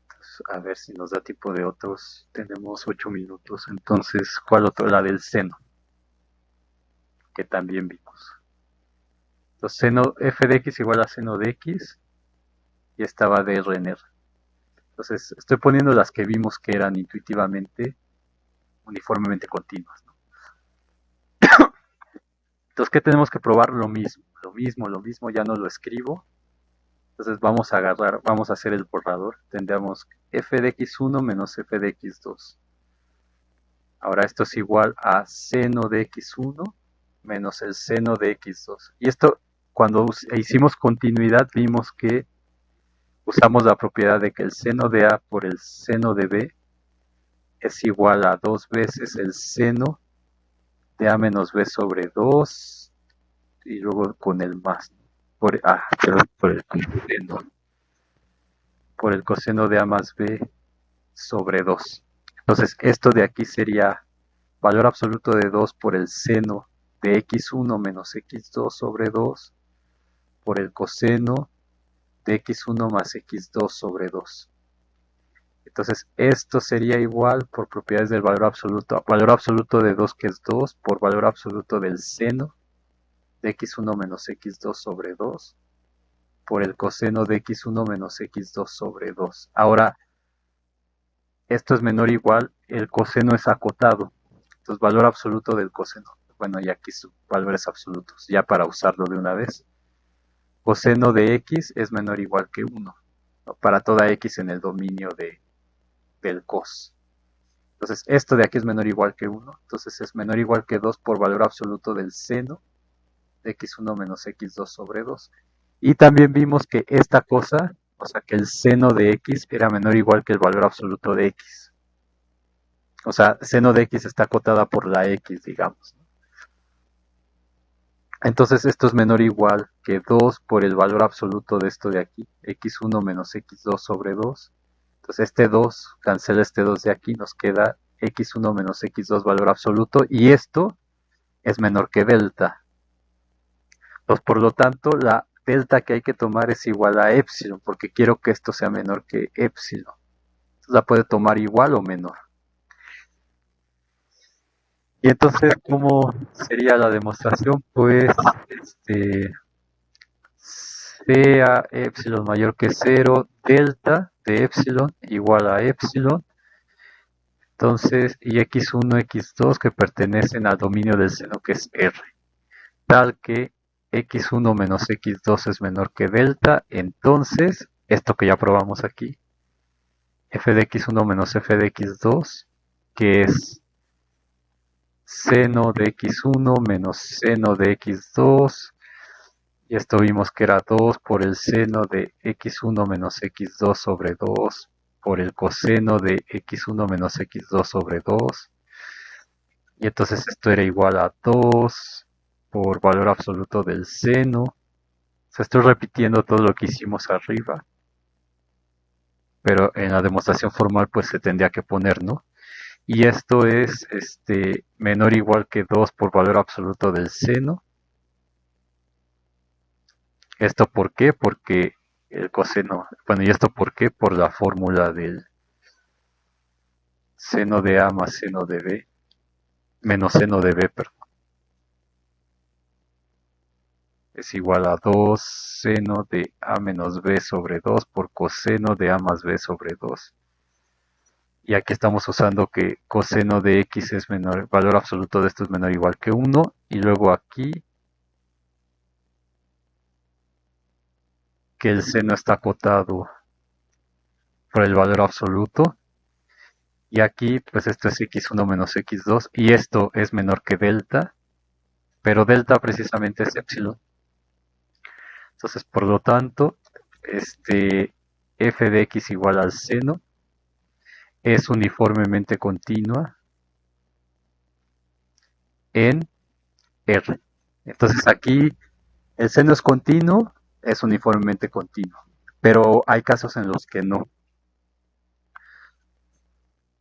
Entonces, a ver si nos da tiempo de otros. Tenemos 8 minutos. Entonces, ¿cuál otro? La del seno, que también vimos. Entonces, seno f de x igual a seno de x. Y esta va de R en R. Entonces, estoy poniendo las que vimos que eran intuitivamente uniformemente continuas, ¿no? Entonces, ¿qué tenemos que probar? Lo mismo, ya no lo escribo. Entonces vamos a agarrar, vamos a hacer el borrador. Tendríamos f de x1 menos f de x2. Ahora esto es igual a seno de x1 menos el seno de x2. Y esto, cuando hicimos continuidad, vimos que usamos la propiedad de que el seno de A por el seno de B es igual a 2 veces el seno de A menos B sobre 2 y luego con el más. Por el coseno de A más B sobre 2. Entonces esto de aquí sería valor absoluto de 2 por el seno de x1 menos x2 sobre 2 por el coseno de x1 más x2 sobre 2. Entonces esto sería igual por propiedades del valor absoluto de 2 que es 2 por valor absoluto del seno de x1 menos x2 sobre 2 por el coseno de x1 menos x2 sobre 2. Ahora, esto es menor o igual, el coseno es acotado, entonces valor absoluto del coseno. Bueno, y aquí son valores absolutos, ya para usarlo de una vez. Coseno de x es menor o igual que 1, ¿no? Para toda x en el dominio del cos. Entonces, esto de aquí es menor o igual que 1, entonces es menor o igual que 2 por valor absoluto del seno de x1 menos x2 sobre 2. Y también vimos que esta cosa, o sea que el seno de x era menor o igual que el valor absoluto de x. O sea, seno de x está acotada por la x, digamos. Entonces esto es menor o igual que 2 por el valor absoluto de esto de aquí, x1 menos x2 sobre 2. Entonces este 2 cancela este 2 de aquí, nos queda x1 menos x2 valor absoluto, y esto es menor que delta. Pues por lo tanto, la delta que hay que tomar es igual a epsilon, porque quiero que esto sea menor que epsilon. Entonces la puede tomar igual o menor. Y entonces, ¿cómo sería la demostración? Pues, sea epsilon mayor que 0, delta de epsilon igual a epsilon. Entonces, y x1, x2 que pertenecen al dominio del seno que es R, tal que x1 menos x2 es menor que delta. Entonces, esto que ya probamos aquí, f de x1 menos f de x2, que es seno de x1 menos seno de x2, y esto vimos que era 2 por el seno de x1 menos x2 sobre 2 por el coseno de x1 menos x2 sobre 2. Y entonces esto era igual a 2 por valor absoluto del seno. O sea, estoy repitiendo todo lo que hicimos arriba, pero en la demostración formal pues se tendría que poner, ¿no? Y esto es menor o igual que 2 por valor absoluto del seno. ¿Esto por qué? Porque el coseno, bueno, ¿y esto por qué? Por la fórmula del seno de A más seno de B, menos seno de B, perdón. Es igual a 2 seno de A menos B sobre 2 por coseno de A más B sobre 2. Y aquí estamos usando que coseno de X es menor, el valor absoluto de esto es menor o igual que 1. Y luego aquí que el seno está acotado por el valor absoluto. Y aquí pues esto es x1 menos x2 y esto es menor que delta, pero delta precisamente es epsilon. Entonces por lo tanto, f de x igual al seno es uniformemente continua en R. Entonces aquí el seno es continuo, es uniformemente continuo, pero hay casos en los que no,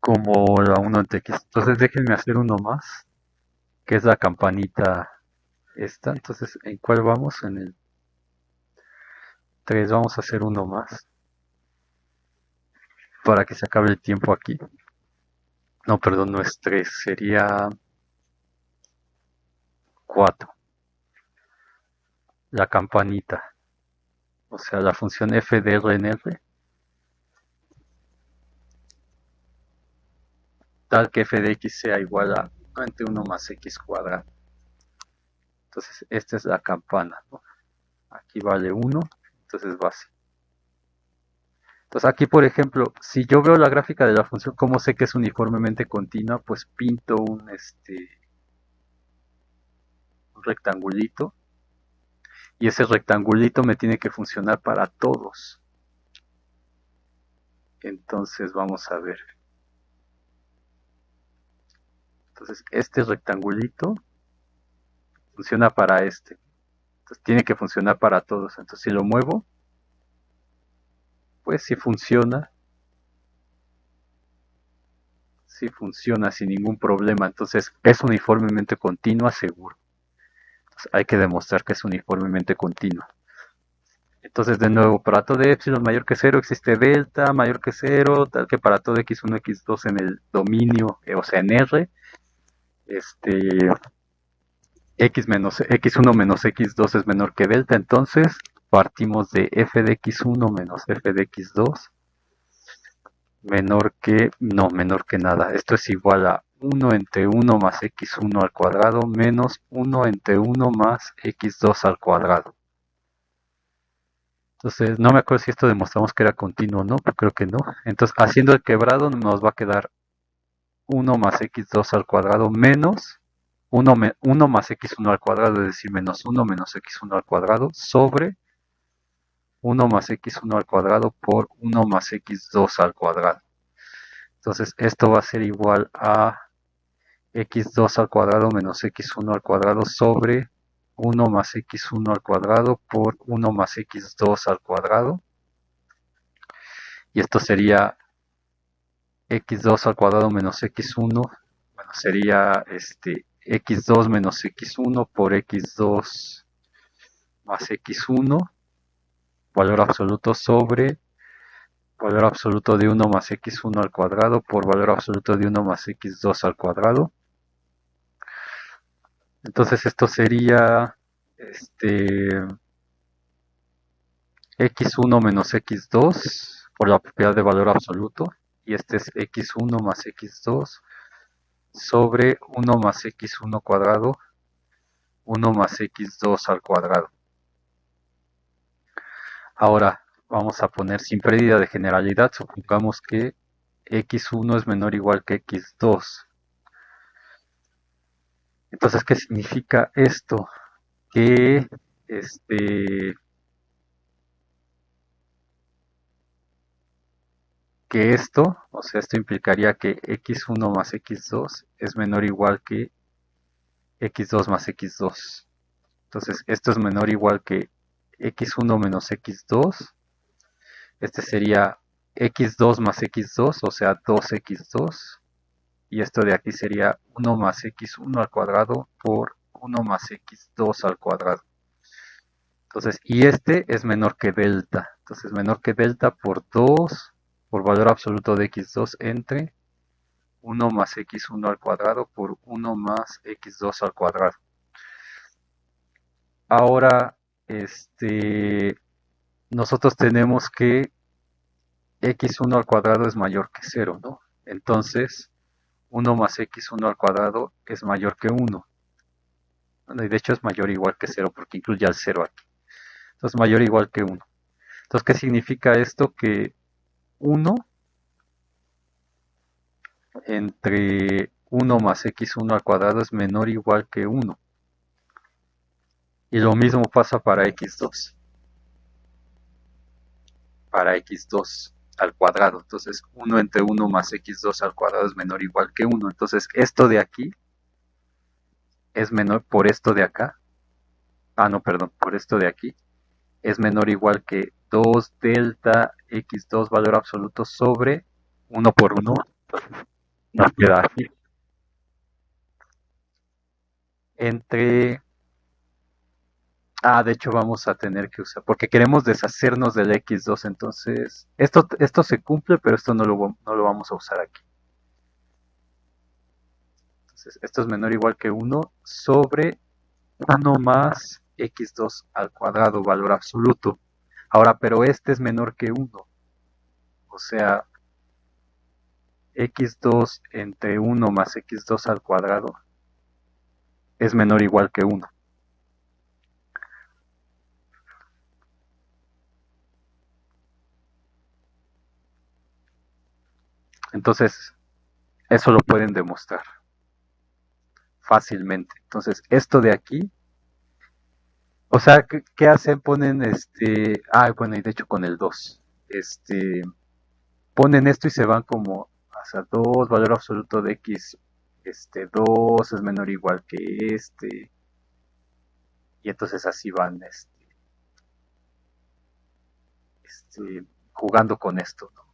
como la 1 ante x. Entonces déjenme hacer uno más, que es la campanita esta. Entonces, ¿en cuál vamos? En el 3, vamos a hacer uno más para que se acabe el tiempo aquí. No, perdón, no es 3, sería 4. La campanita, o sea, la función f de r en r, tal que f de x sea igual a 1 entre 1 más x cuadrado. Entonces, esta es la campana, ¿no? Aquí vale 1, entonces va así. Entonces aquí, por ejemplo, si yo veo la gráfica de la función, ¿cómo sé que es uniformemente continua? Pues pinto un rectangulito, y ese rectangulito me tiene que funcionar para todos. Entonces vamos a ver. Entonces este rectangulito funciona para este. Entonces tiene que funcionar para todos. Entonces si lo muevo, pues sí funciona. Sí funciona sin ningún problema. Entonces es uniformemente continua, seguro. Entonces hay que demostrar que es uniformemente continua. Entonces, de nuevo, para todo epsilon mayor que 0 existe delta mayor que 0, tal que para todo x1, x2 en el dominio, o sea, en R, x1 menos x2 es menor que delta. Entonces, partimos de f de x1 menos f de x2 menor que nada. Esto es igual a 1 entre 1 más x1 al cuadrado menos 1 entre 1 más x2 al cuadrado. Entonces, no me acuerdo si esto demostramos que era continuo o no, pero creo que no. Entonces, haciendo el quebrado nos va a quedar 1 más x2 al cuadrado menos 1 más x1 al cuadrado, es decir, menos 1 menos x1 al cuadrado sobre 1 más x1 al cuadrado por 1 más x2 al cuadrado. Entonces, esto va a ser igual a x2 al cuadrado menos x1 al cuadrado sobre 1 más x1 al cuadrado por 1 más x2 al cuadrado. Y esto sería x2 al cuadrado menos x1, bueno, sería x2 menos x1 por x2 más x1, valor absoluto sobre valor absoluto de 1 más x1 al cuadrado por valor absoluto de 1 más x2 al cuadrado. Entonces esto sería x1 menos x2 por la propiedad de valor absoluto, y este es x1 más x2 sobre 1 más x1 cuadrado, 1 más x2 al cuadrado. Ahora vamos a poner sin pérdida de generalidad, supongamos que x1 es menor o igual que x2. Entonces, ¿qué significa esto? Que esto, o sea, esto implicaría que x1 más x2 es menor o igual que x2 más x2. Entonces, esto es menor o igual que x1 menos x2. Este sería x2 más x2, o sea, 2x2. Y esto de aquí sería 1 más x1 al cuadrado por 1 más x2 al cuadrado. Entonces, y este es menor que delta. Entonces, menor que delta por 2 por valor absoluto de x2 entre 1 más x1 al cuadrado por 1 más x2 al cuadrado. Ahora, nosotros tenemos que x1 al cuadrado es mayor que 0, ¿no? Entonces, 1 más x1 al cuadrado es mayor que 1. Bueno, y de hecho es mayor o igual que 0 porque incluye al 0 aquí. Entonces, mayor o igual que 1. Entonces, ¿qué significa esto? Que 1 entre 1 más x1 al cuadrado es menor o igual que 1. Y lo mismo pasa para x2. Para x2 al cuadrado. Entonces 1 entre 1 más x2 al cuadrado es menor o igual que 1. Entonces esto de aquí es menor por esto de acá. Ah, no, perdón, por esto de aquí. Es menor o igual que 2 delta x2 valor absoluto sobre 1 por 1. Nos queda aquí. Entre... Ah, de hecho vamos a tener que usar, porque queremos deshacernos del x2, entonces esto se cumple, pero esto no lo vamos a usar aquí. Entonces, esto es menor o igual que 1 sobre 1 más x2 al cuadrado, valor absoluto. Ahora, pero este es menor que 1. O sea, x2 entre 1 más x2 al cuadrado es menor o igual que 1. Entonces, eso lo pueden demostrar fácilmente. Entonces, esto de aquí, o sea, ¿qué hacen? Ponen bueno, y de hecho con el 2, ponen esto y se van como hasta 2, valor absoluto de x, 2 es menor o igual que y entonces así van jugando con esto, ¿no?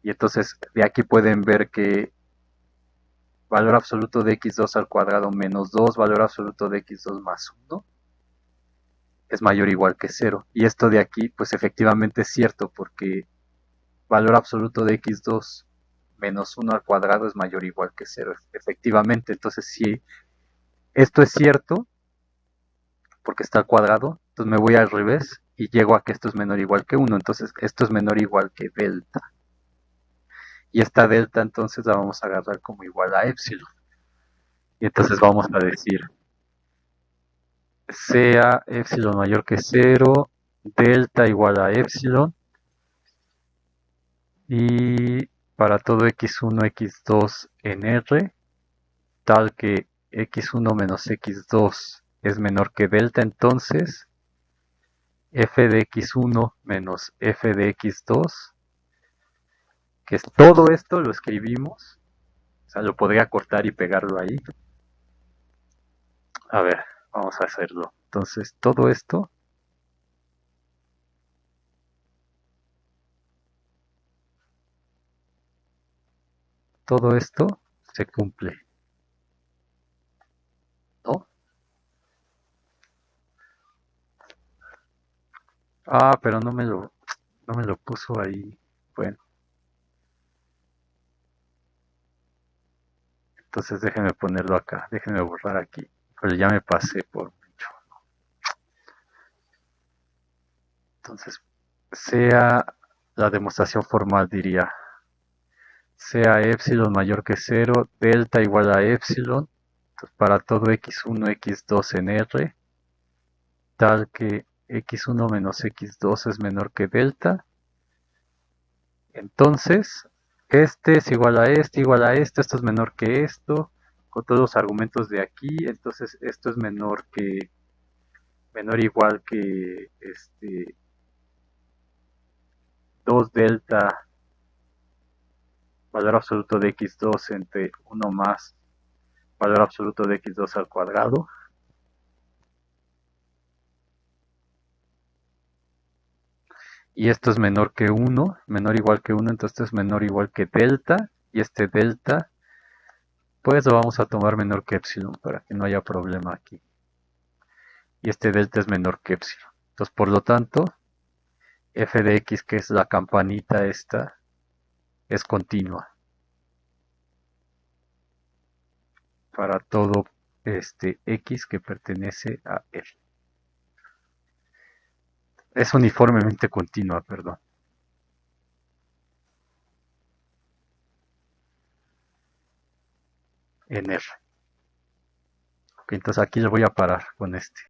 Y entonces de aquí pueden ver que valor absoluto de x2 al cuadrado menos 2, valor absoluto de x2 más 1, es mayor o igual que 0. Y esto de aquí, pues efectivamente es cierto, porque valor absoluto de x2 menos 1 al cuadrado es mayor o igual que 0, efectivamente. Entonces, si esto es cierto, porque está al cuadrado, entonces me voy al revés y llego a que esto es menor o igual que 1. Entonces, esto es menor o igual que delta. Y esta delta entonces la vamos a agarrar como igual a epsilon. Y entonces vamos a decir, sea epsilon mayor que 0, delta igual a epsilon, y para todo x1, x2 en R, tal que x1 menos x2 es menor que delta, entonces f de x1 menos f de x2, que es todo esto lo escribimos, o sea, lo podría cortar y pegarlo ahí. A ver, vamos a hacerlo. Entonces, todo esto todo esto se cumple, ¿no? Ah, pero no me lo puso ahí. Bueno, entonces déjenme ponerlo acá, déjenme borrar aquí. Pero ya me pasé por mucho. Entonces, sea la demostración formal, diría, sea epsilon mayor que cero, delta igual a epsilon, entonces para todo x1, x2 en R, tal que x1 menos x2 es menor que delta, entonces este es igual a esto es menor que esto, con todos los argumentos de aquí, entonces esto es menor igual que 2 delta valor absoluto de x2 entre 1 más valor absoluto de x2 al cuadrado. Y esto es menor que 1, menor o igual que 1, entonces esto es menor o igual que delta. Y este delta, pues lo vamos a tomar menor que epsilon para que no haya problema aquí. Y este delta es menor que epsilon. Entonces, por lo tanto, f de x, que es la campanita esta, es continua para todo x que pertenece a F. Es uniformemente continua, perdón, en R. Ok, entonces aquí le voy a parar con este.